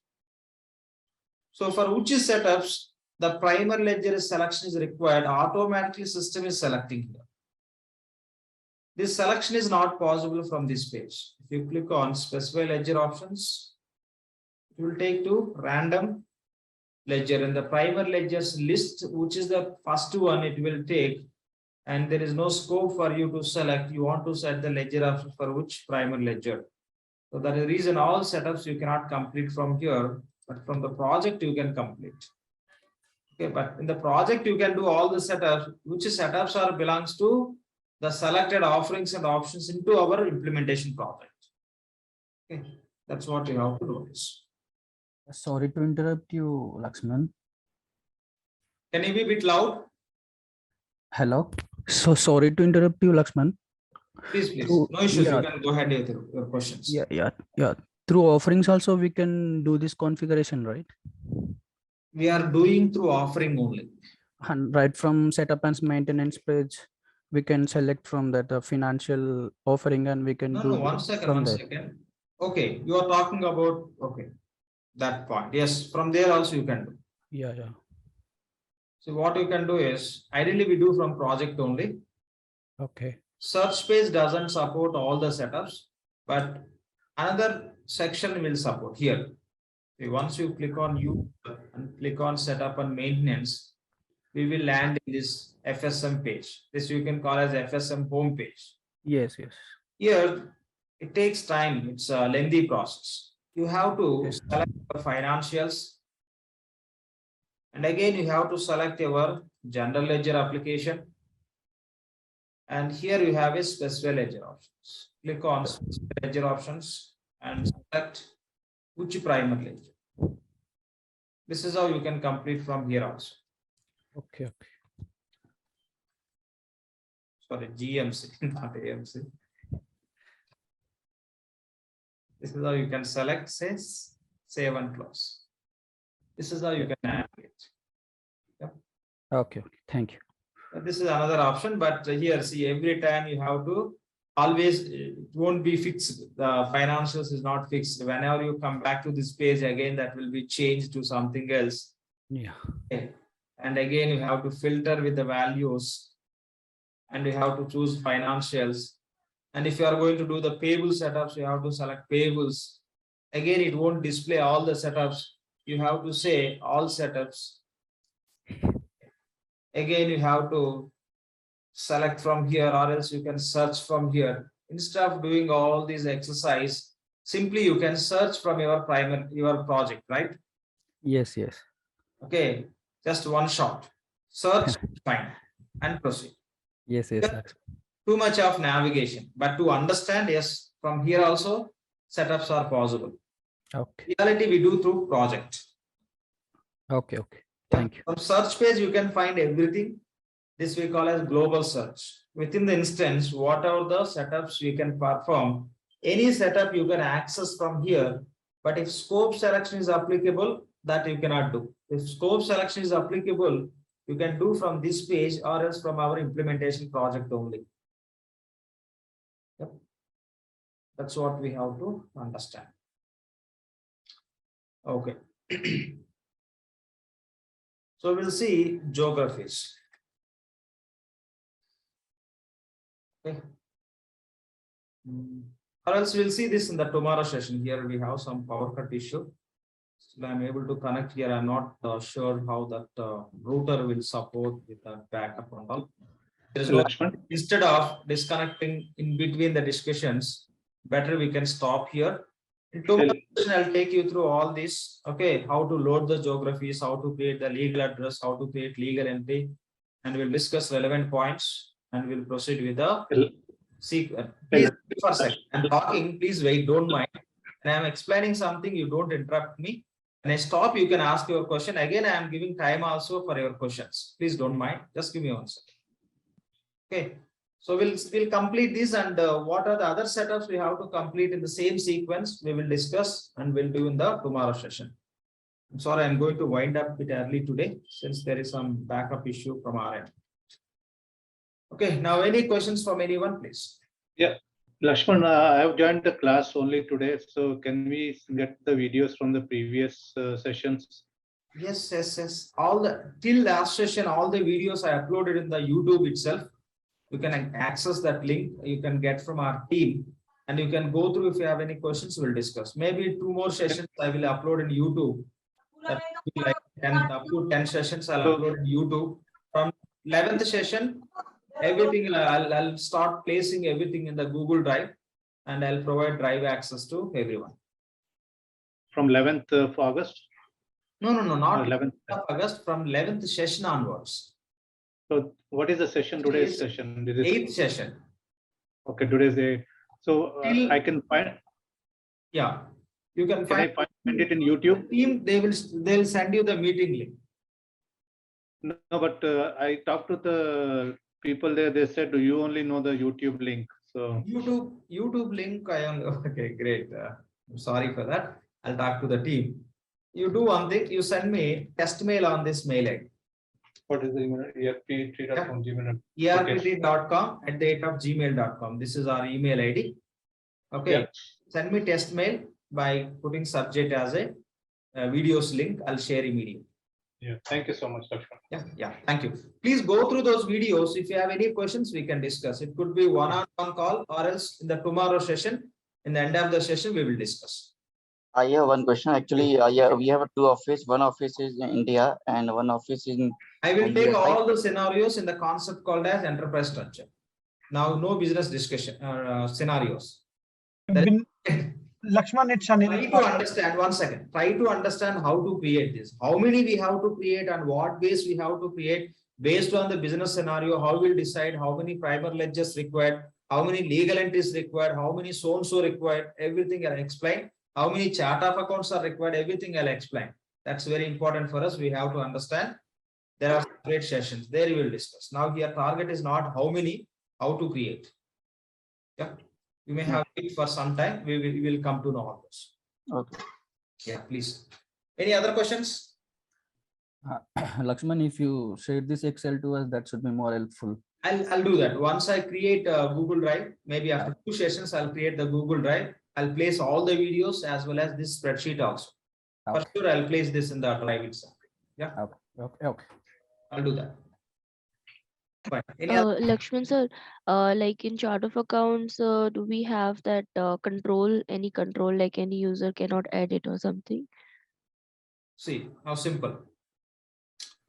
So for which setups, the primary ledger selection is required, automatically system is selecting here. This selection is not possible from this page. If you click on specify ledger options, it will take to random ledger and the primary ledgers list, which is the first one it will take. And there is no scope for you to select. You want to set the ledger options for which primary ledger. So that is the reason all setups you cannot complete from here, but from the project you can complete. Okay, but in the project you can do all the setups, which setups are belongs to the selected offerings and options into our implementation project. Okay, that's what you have to do this. Sorry to interrupt you, LAXMAN. Can you be a bit loud? Hello. So sorry to interrupt you, LAXMAN. Please, please. So, No issues. yeah. You can go ahead with your questions. Yeah. Through offerings also we can do this configuration, right? We are doing through offering only. And right from setup and maintenance page, we can select from that financial offering and we can do One second. Okay, you are talking about that point. Yes, from there also you can do. Yeah. So what you can do is ideally we do from project only. Okay. search page doesn't support all the setups, but another section will support here. Once you click on you and click on setup and maintenance, we will land in this FSM page. This you can call as FSM home page. Yes. Here, it takes time. It's a lengthy process. You have to Yes. select the financials. And again, you have to select your general ledger application. And here you have a special ledger options. Click on special ledger options and select which primary ledger. This is how you can complete from here also. Okay. Sorry, GMC, not AMC. This is how you can select, says, save and close. This is how you can navigate. Okay. Thank you. This is another option, but here, see, every time you have to always, it won't be fixed. The financials is not fixed. Whenever you come back to this page again, that will be changed to something else. Yeah. Okay. And again, you have to filter with the values and you have to choose financials. And if you are going to do the payable setups, you have to select payables. Again, it won't display all the setups. You have to say all setups. Again, you have to select from here, or else you can search from here. Instead of doing all these exercise, simply you can search from your project, right? Yes. Okay, just one shot. Search, find, and proceed. Yes. Too much of navigation, but to understand, yes, from here also setups are possible. Okay. Reality we do through project. Okay. Thank you. From search page, you can find everything. This we call as global search. Within the instance, whatever the setups you can perform, any setup you can access from here. But if scope selection is applicable, that you cannot do. If scope selection is applicable, you can do from this page or else from our implementation project only. Yep. That's what we have to understand. Okay. So we'll see geographies. Okay. Or else we'll see this in the tomorrow session. Here we have some power cut issue. So I'm able to connect here. I'm not sure how that router will support with that backup and all. Instead of disconnecting in between the discussions, better we can stop here. In tomorrow session, I'll take you through all this. Okay, how to load the geographies, how to create the legal address, how to create legal entry, and we'll discuss relevant points and we'll proceed with the sequence. Please wait for a second. I'm talking, please wait, don't mind. And I'm explaining something, you don't interrupt me. When I stop, you can ask your question. Again, I am giving time also for your questions. Please don't mind. Just give me one second. Okay. So we'll complete this, and what are the other setups we have to complete in the same sequence we will discuss and we'll do in the tomorrow session. I'm sorry, I'm going to wind up a bit early today since there is some backup issue from our end. Okay, now any questions from anyone, please? Yeah, Lakshman, I have joined the class only today, so can we get the videos from the previous sessions? Yes. All the till last session, all the videos I uploaded in the YouTube itself. You can access that link. You can get from our team, and you can go through. If you have any questions, we'll discuss. Maybe 2 more sessions I will upload in YouTube. That will be like 10 up to 10 sessions I'll upload in YouTube. From 11th session, everything I'll start placing everything in the Google Drive, and I'll provide Drive access to everyone. From 11th of August? No, not 11th of August. From 11th session onwards. So what is the session, today's session? 8th session. Okay, today's day. So I can find. Yeah, you can find. I find it in YouTube? Team, they'll send you the meeting link. No, but I talked to the people there. They said, "Do you only know the YouTube link?" So YouTube link. I am okay. Great. I'm sorry for that. I'll talk to the team. You do one thing. You send me test mail on this mail ID. what is the email? ERPTREE.com. ERPTREE.com@gmail.com. This is our email ID. Okay. Yeah. Send me test mail by putting subject as a videos link. I'll share immediately. Yeah, thank you so much, Lakshman. Yeah, thank you. Please go through those videos. If you have any questions, we can discuss. It could be one-on-one call or else in the tomorrow session. In the end of the session, we will discuss. I have one question. Actually, yeah, we have two office. One office is in India and one office in I will take US, right? all the scenarios in the concept called as enterprise structure. Now, no business discussion or scenarios. Lakshman, it's an Try to understand, one second, try to understand how to create this, how many we have to create and what base we have to create based on the business scenario, how we'll decide how many primer ledgers required, how many legal entries required, how many so-and-so required, everything I'll explain, how many chart of accounts are required, everything I'll explain. That's very important for us. We have to understand. There are great sessions there we will discuss. Now here target is not how many, how to create. Yeah. You may have it for some time. We will come to know all this. Okay. Yeah, please. Any other questions? Lakshman, if you share this Excel to us, that should be more helpful. I'll do that. Once I create a Google Drive, maybe after 2 sessions, I'll create the Google Drive. I'll place all the videos as well as this spreadsheet also. For sure, I'll place this in the drive itself. Yeah. Okay. I'll do that. Fine. Any other? Lakshman sir, like in chart of accounts, do we have that control, any control, like any user cannot edit or something? See how simple.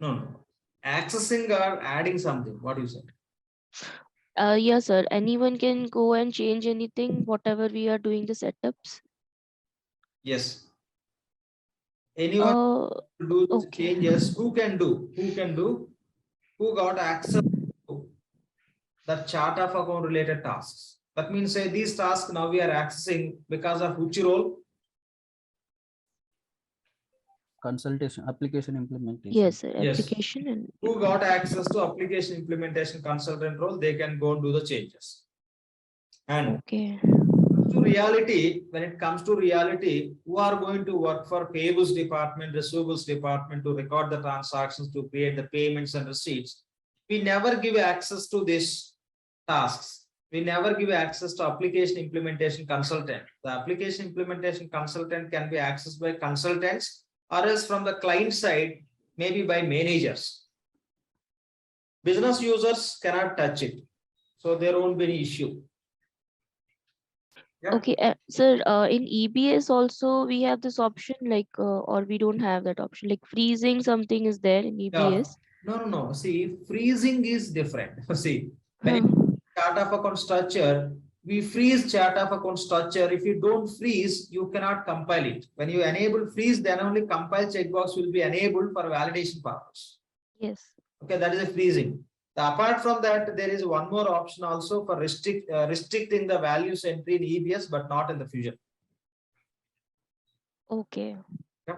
No. Accessing or adding something. What do you say? Yes, sir. Anyone can go and change anything, whatever we are doing the setups. Yes. Anyone to do the okay. changes? Who can do? Who got access to the chart of account related tasks? That means say these tasks now we are accessing because of which role? Consultation, application implementation. Yes, sir. Yes. Application and Who got access to application implementation consultant role? They can go and do the changes. And okay. to reality, when it comes to reality, who are going to work for payables department, receivables department to record the transactions, to create the payments and receipts? We never give access to these tasks. We never give access to application implementation consultant. The application implementation consultant can be accessed by consultants or else from the client side, maybe by managers. Business users cannot touch it. So there won't be any issue. Yeah. Okay, sir, in EBS also we have this option, like, or we don't have that option, like freezing something is there in EBS. No. See, freezing is different. See, when chart of account structure, we freeze chart of account structure. If you don't freeze, you cannot compile it. When you enable freeze, then only compile checkbox will be enabled for validation purpose. Yes. Okay, that is a freezing. Apart from that, there is one more option also for restricting the values entry in EBS, but not in the Fusion. Okay. Yeah.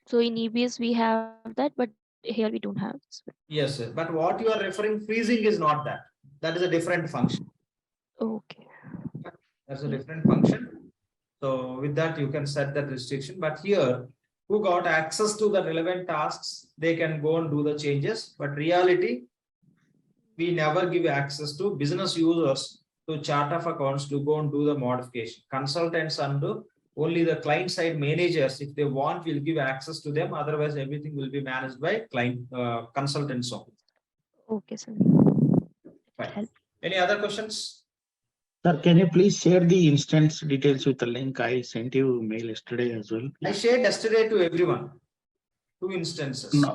So in EBS we have that, but here we don't have this. Yes, sir. But what you are referring freezing is not that. That is a different function. Okay. That's a different function. So with that, you can set that restriction. But here, who got access to the relevant tasks, they can go and do the changes. But reality, we never give access to business users to chart of accounts to go and do the modification. Consultants and only the client side managers, if they want, will give access to them. Otherwise, everything will be managed by client consultants only. Okay, sir. Fine. Any other questions? Sir, can you please share the instance details with the link? I sent you mail yesterday as well. I shared yesterday to everyone. 2 instances.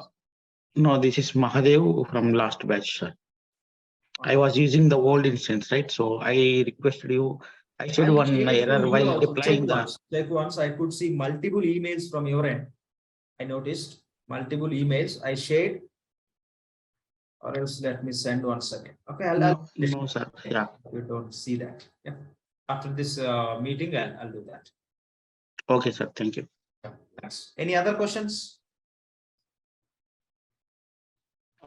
No, this is Mahadev from last batch, sir. I was using the old instance, right? So I requested you. I said one error while deploying the. Check once. I could see multiple emails from your end. I noticed multiple emails I shared. Or else let me send one second. Okay, No, sir. Yeah. You don't see that. Yeah. After this meeting, I'll do that. Okay, sir. Thank you. Thanks. Any other questions?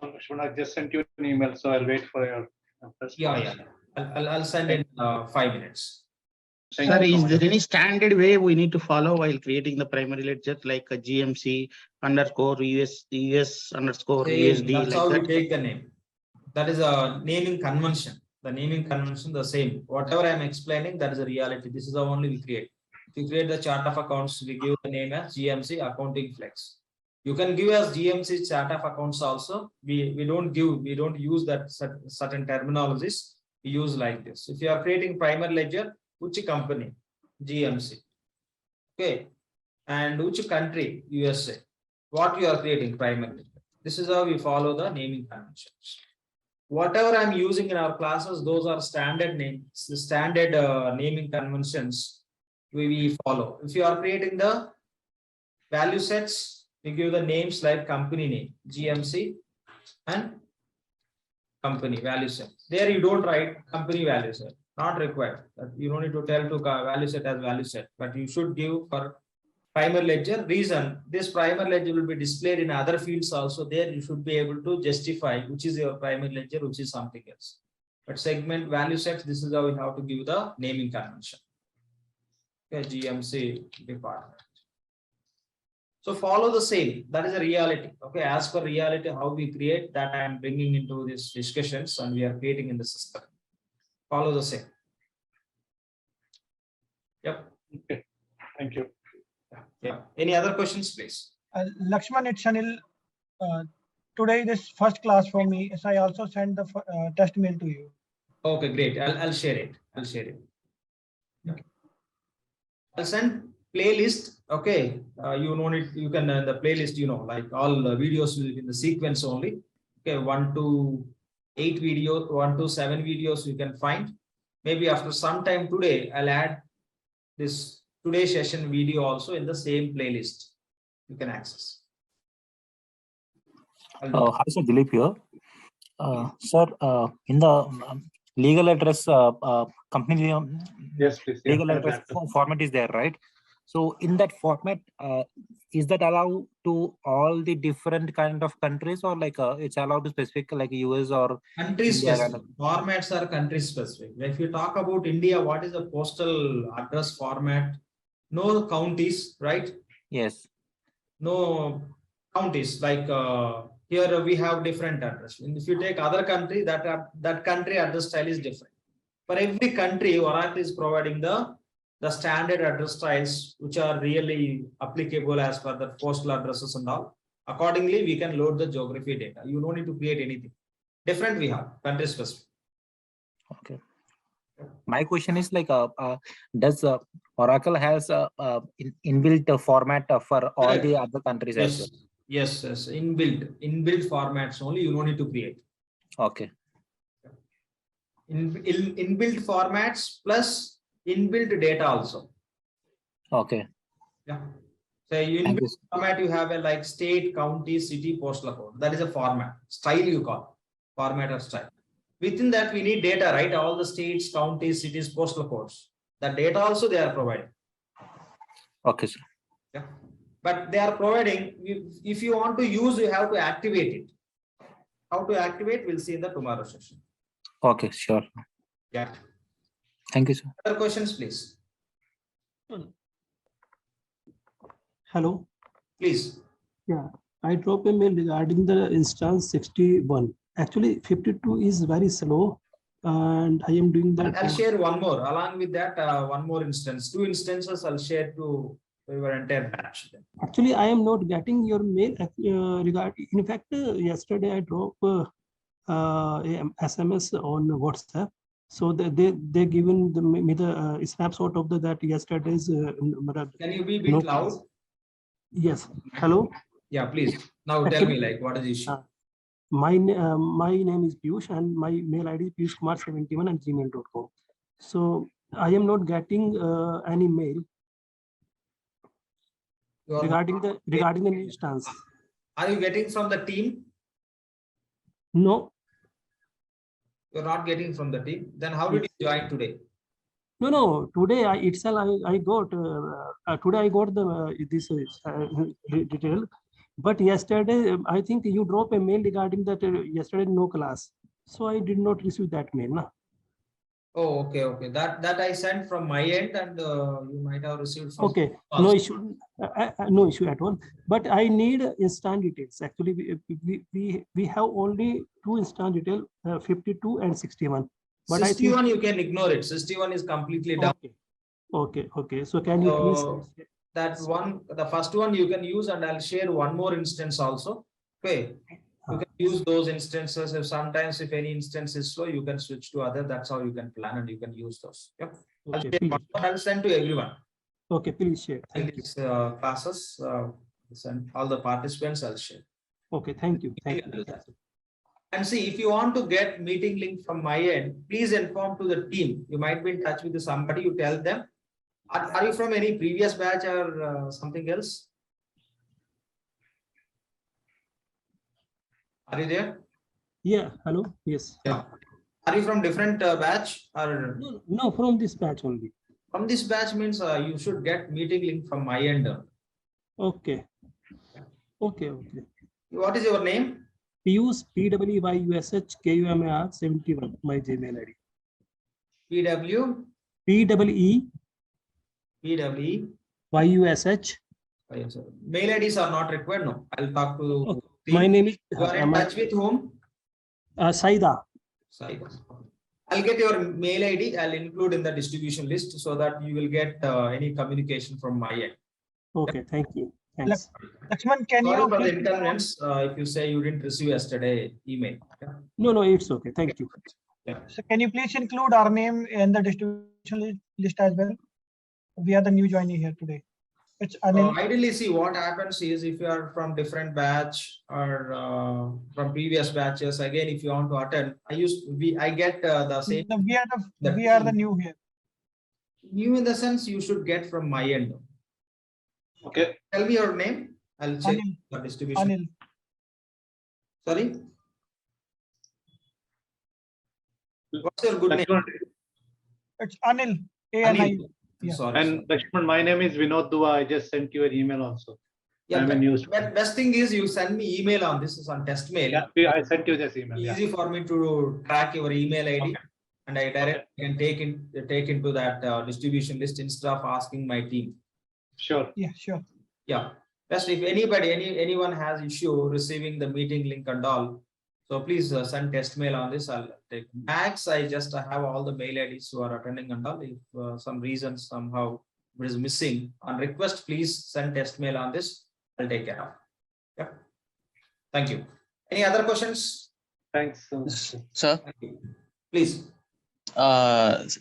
I just sent you an email, so I'll wait for your response. Yeah. I'll send in 5 minutes. Sir, is there any standard way we need to follow while creating the primary ledger, like a GMC underscore US underscore USD? That's like how that? we take the name. That is a naming convention. The naming convention, the same. Whatever I'm explaining, that is a reality. This is the only we create. If you create the chart of accounts, we give the name as GMC Accounting Flex. You can give as GMC chart of accounts also. We don't use that certain terminologies. We use like this. If you are creating primary ledger, which company? GMC. Okay. And which country? USA. What you are creating primarily. This is how we follow the naming conventions. Whatever I'm using in our classes, those are standard names, standard naming conventions we follow. If you are creating the value sets, we give the names like company name, GMC, and company value set. There you don't write company value set, not required. You don't need to tell to value set as value set, but you should give for primary ledger. Reason, this primary ledger will be displayed in other fields also. There you should be able to justify which is your primary ledger, which is something else. But segment value sets, this is how we have to give the naming convention. Okay, GMC department. So follow the same. That is a reality. Okay, as per reality, how we create that I am bringing into these discussions and we are creating in the system. Follow the same. Yep. Okay. Thank you. Yeah. Any other questions, please? Lakshman, it's Anil. Today this first class for me, so I also sent the test mail to you. Okay, great. I'll share it. I'll share it. Okay. I'll send playlist. Okay, you know it. You can the playlist. You know, like all the videos will be in the sequence only. Okay, 1 to 8 videos, 1 to 7 videos you can find. Maybe after some time today, I'll add this today's session video also in the same playlist. You can access. Hi, sir, Dilip here. Sir, in the legal address, company Yes, please. Yeah, legal address format is there, right? So in that format, is that allowed to all the different kind of countries, or like it's allowed to specific like US or country India specific? Formats are country specific. If you talk about India, what is the postal address format? No counties, right? Yes. No counties like here we have different address. And if you take other country, that country address style is different. For every country, Oracle is providing the standard address styles which are really applicable as per the postal addresses and all. Accordingly, we can load the geography data. You don't need to create anything. Different we have, country specific. Okay. My question is like, does Oracle has inbuilt format for all the other countries as well? Yes, inbuilt formats only. You don't need to create. Okay. Inbuilt formats plus inbuilt data also. Okay. Yeah. So inbuilt format you have a like state, county, city, postal code. That is a format style you call format or style. Within that we need data, right? All the states, counties, cities, postal codes. That data also they are providing. Okay, sir. Yeah. But they are providing. If you want to use, you have to activate it. How to activate? We'll see in the tomorrow session. Okay, sure. Yeah. Thank you, sir. Other questions, please. Hello. Please. Yeah, I dropped a mail regarding the instance 61. Actually, 52 is very slow, and I am doing that. I'll share one more. Along with that, one more instance. 2 instances I'll share to your entire batch. Actually, I am not getting your mail regarding. In fact, yesterday I dropped SMS on WhatsApp. So they given me the snapshot of that yesterday's. Can you be a bit loud? Yes. Hello. Yeah, please. Now tell me like what is the issue? My name is Piyush and my mail ID is piyushkumar71@gmail.com. So I am not getting any mail regarding the instance. Are you getting from the team? No. You're not getting from the team. Then how did you join today? No. Today I got today I got this detail. But yesterday, I think you dropped a mail regarding that yesterday no class. So I did not receive that mail. No? Oh, okay. That I sent from my end, and you might have received from. Okay, no issue, no issue at all. But I need instant details. Actually, we have only 2 instant details, 52 and 61. But 61 you can ignore it. 61 is completely down. Okay. So can you please? that one, the first one you can use, and I'll share one more instance also. Okay. You can use those instances. If sometimes if any instance is slow, you can switch to other. That's how you can plan and you can use those. Yep. Okay, please. I'll send to everyone. Okay, please share. And Thank you. these classes, and all the participants I'll share. Okay, thank you. Thank you. And see, if you want to get meeting link from my end, please inform to the team. You might be in touch with somebody. You tell them. Are you from any previous batch or something else? Are you there? Yeah, hello. Yes. Yeah. Are you from different batch or? No, from this batch only. From this batch means you should get meeting link from my end. Okay. Okay. What is your name? Piyush PWYUSH KUMAR 71. My Gmail ID. PW. PWE PW. YUSH. Mail IDs are not required. No, I'll talk to. Okay. My name is. You are in touch with whom? Saida. Saida. I'll get your mail ID. I'll include in the distribution list so that you will get any communication from my end. Okay, thank you. Thanks. LAXMAN, can Sorry you for the please- inconvenience if you say you didn't receive yesterday email. No, it's okay. Thank you. So can you please include our name in the distribution list as well? We are the new joinee here today. It's Anil. Ideally, see what happens is if you are from different batch or from previous batches, again, if you want to attend, I get the same. No, we are the new here. New in the sense you should get from my end. Okay. Tell me your name. I'll check Anil. the distribution. Anil. Sorry. What's your good name? It's Anil. ANI. Anil. Yeah. Sorry. And Lakshman, my name is Vinod Dua. I just sent you an email also. Yeah, I'm a news. best thing is you send me email on this. Is on test mail. Yeah, I sent you this email. Yeah. Easy for me to track your email ID, Okay. and I directly can take into that distribution list instead of asking my team. Sure. Yeah, sure. Yeah. Just if anyone has issue receiving the meeting link and all, so please send test mail on this. I'll take max. I just have all the mail IDs who are attending and all. If some reason somehow it is missing, on request, please send test mail on this. I'll take care of. Yeah. Thank you. Any other questions? Thanks. Sir, Thank you. Please.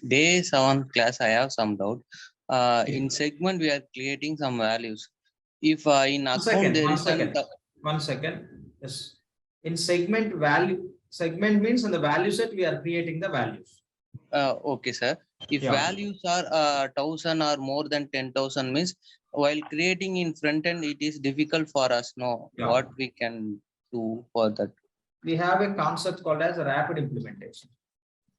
day 7 class, I have some doubt. In segment, we are creating some values. If in account there is One second. Yes. In segment means in the value set, we are creating the values. Okay, sir. If Yeah. values are 1000 or more than 10,000 means while creating in front end, it is difficult for us. No, Yeah. what we can do for that? We have a concept called as a rapid implementation.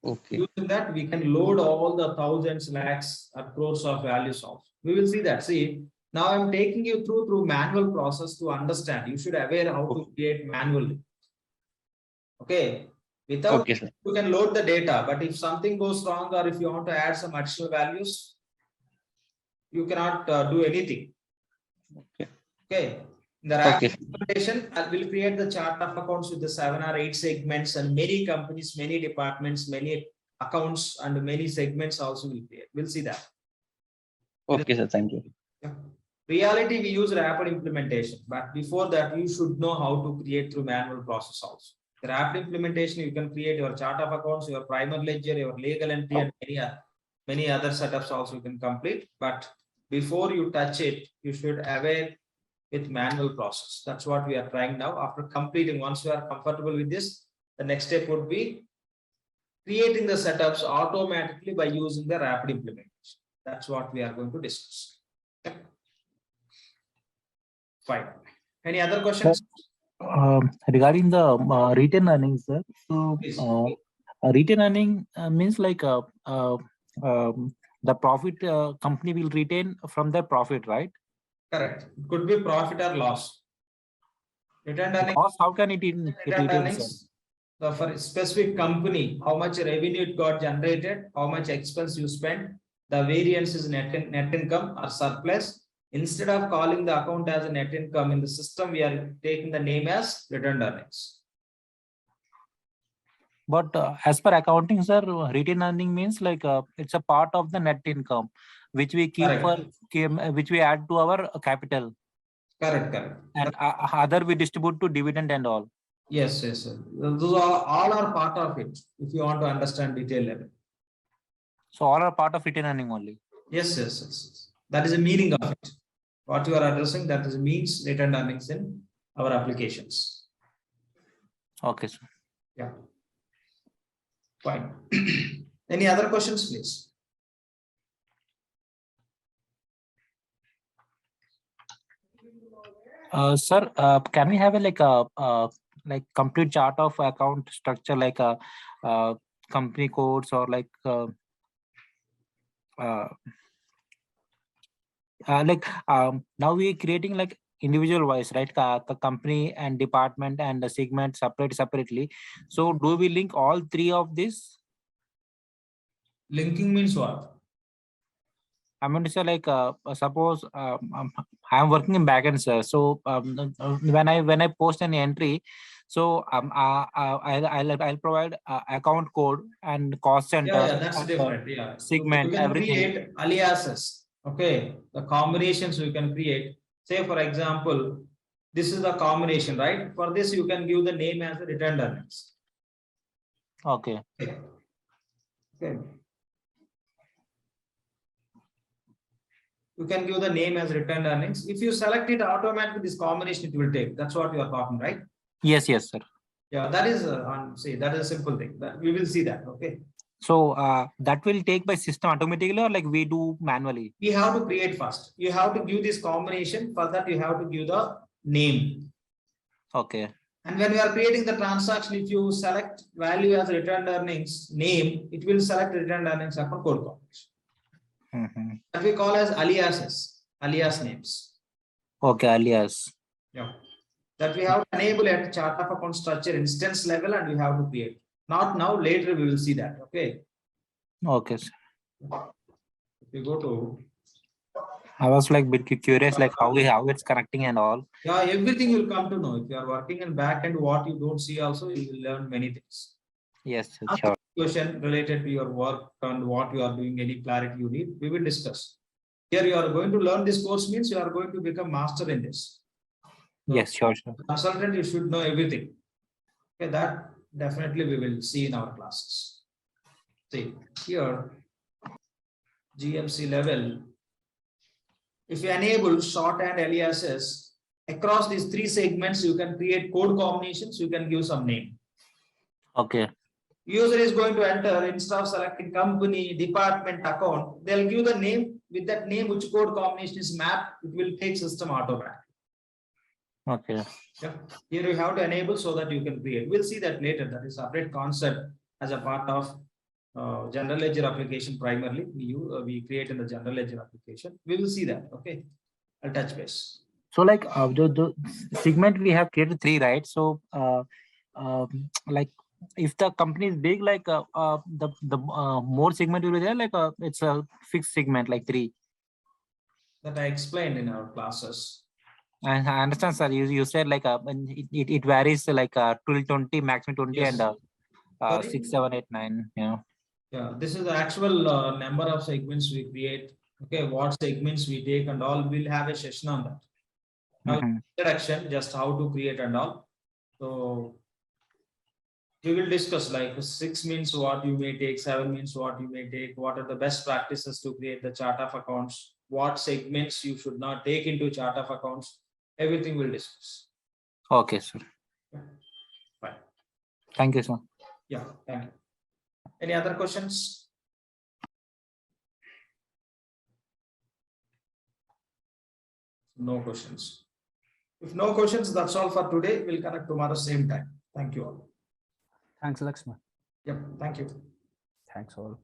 Okay. Using that, we can load all the thousands, lakhs, or crores of values off. We will see that. See, now I'm taking you through manual process to understand. You should aware how to create manually. Okay. Without Okay, sir. you can load the data, but if something goes wrong or if you want to add some additional values, you cannot do anything. Okay. Okay. In the rapid Okay. implementation, I will create the chart of accounts with the 7 or 8 segments, and many companies, many departments, many accounts, and many segments also will create. We'll see that. Okay, sir. Thank you. Yeah. Reality, we use rapid implementation, but before that, you should know how to create through manual process also. The rapid implementation, you can create your chart of accounts, your primary ledger, your legal entry, and many other setups also you can complete. But before you touch it, you should aware with manual process. That's what we are trying now. After completing, once you are comfortable with this, the next step would be creating the setups automatically by using the rapid implementation. That's what we are going to discuss. Fine. Any other questions? Regarding the retained earnings, sir. So Please. retained earning means like the profit company will retain from their profit, right? Correct. It could be profit or loss. Returned earnings. Loss, how can it Returned retain, sir? earnings. So for a specific company, how much revenue it got generated, how much expense you spent, the variance is net income or surplus. Instead of calling the account as a net income in the system, we are taking the name as returned earnings. But as per accounting, sir, retained earning means like it's a part of the net income, which we keep Correct. which we add to our capital, Correct. and other we distribute to dividend and all. Yes, sir. Those all are part of it. If you want to understand detail level. So all are part of retained earning only. Yes. That is the meaning of it. What you are addressing, that is means retained earnings in our applications. Okay, sir. Yeah. Fine. Any other questions, please? Sir, can we have a like complete chart of account structure, like a company codes, or like now we are creating like individual wise, right? The company and department and the segment separately. So do we link all three of these? Linking means what? I'm going to say like suppose I'm working in backend, sir. So when I post an entry, so I'll provide account code and cost center. Yeah, that's different. Yeah, segment, you can everything. create aliases. Okay, the combinations we can create. Say for example, this is the combination, right? For this, you can give the name as the retained earnings. Okay. Okay. You can give the name as retained earnings. If you select it automatically, this combination it will take. That's what you are talking, right? Yes, sir. Yeah, that is that is a simple thing. That we will see that. Okay. So that will take by system automatically, or like we do manually? We have to create first. You have to give this combination. For that, you have to give the name. Okay. And when you are creating the transaction, if you select value as returned earnings name, it will select returned earnings upon code combination. That we call as aliases, alias names. Okay, alias. Yeah. That we have to enable at chart of account structure instance level, and we have to create. Not now, later we will see that. Okay. Okay, sir. If you go to, I was like a bit curious, like how it's connecting and all. yeah, everything you'll come to know. If you are working in back end, what you don't see also, you will learn many things. Yes, sure. Question related to your work and what you are doing, any clarity you need, we will discuss. Here you are going to learn this course means you are going to become master in this. So, yes, sure. Consultant, you should know everything. Okay, that definitely we will see in our classes. See here, GMC level. If you enable shorthand aliases across these three segments, you can create code combinations. You can give some name. Okay. User is going to enter instead of selecting company, department, account. They'll give the name. With that name, which code combination is mapped, it will take system automatically. Okay. Yeah. Here you have to enable so that you can create. We'll see that later. That is a separate concept as a part of general ledger application. Primarily, we create in the general ledger application. We will see that. Okay, I'll touch base. So like the segment we have created 3, right? So like if the company is big, like the more segment will be there, like it's a fixed segment like 3. That I explained in our classes. I understand, sir. You said like it varies like 12, 20, maximum 20, Yes. and 6, 7, 8, 9. Yeah. Yeah, this is the actual number of segments we create. Okay, what segments we take and all. We'll have a session on that. Now, introduction, just how to create and all. So we will discuss like 6 means what you may take, 7 means what you may take, what are the best practices to create the chart of accounts, what segments you should not take into chart of accounts. Everything we'll discuss. Okay, sir. Yeah. Fine. Thank you, sir. Yeah, thank you. Any other questions? No questions. If no questions, that's all for today. We'll connect tomorrow same time. Thank you all. Thanks, LAXMAN. Yep, thank you. Thanks all.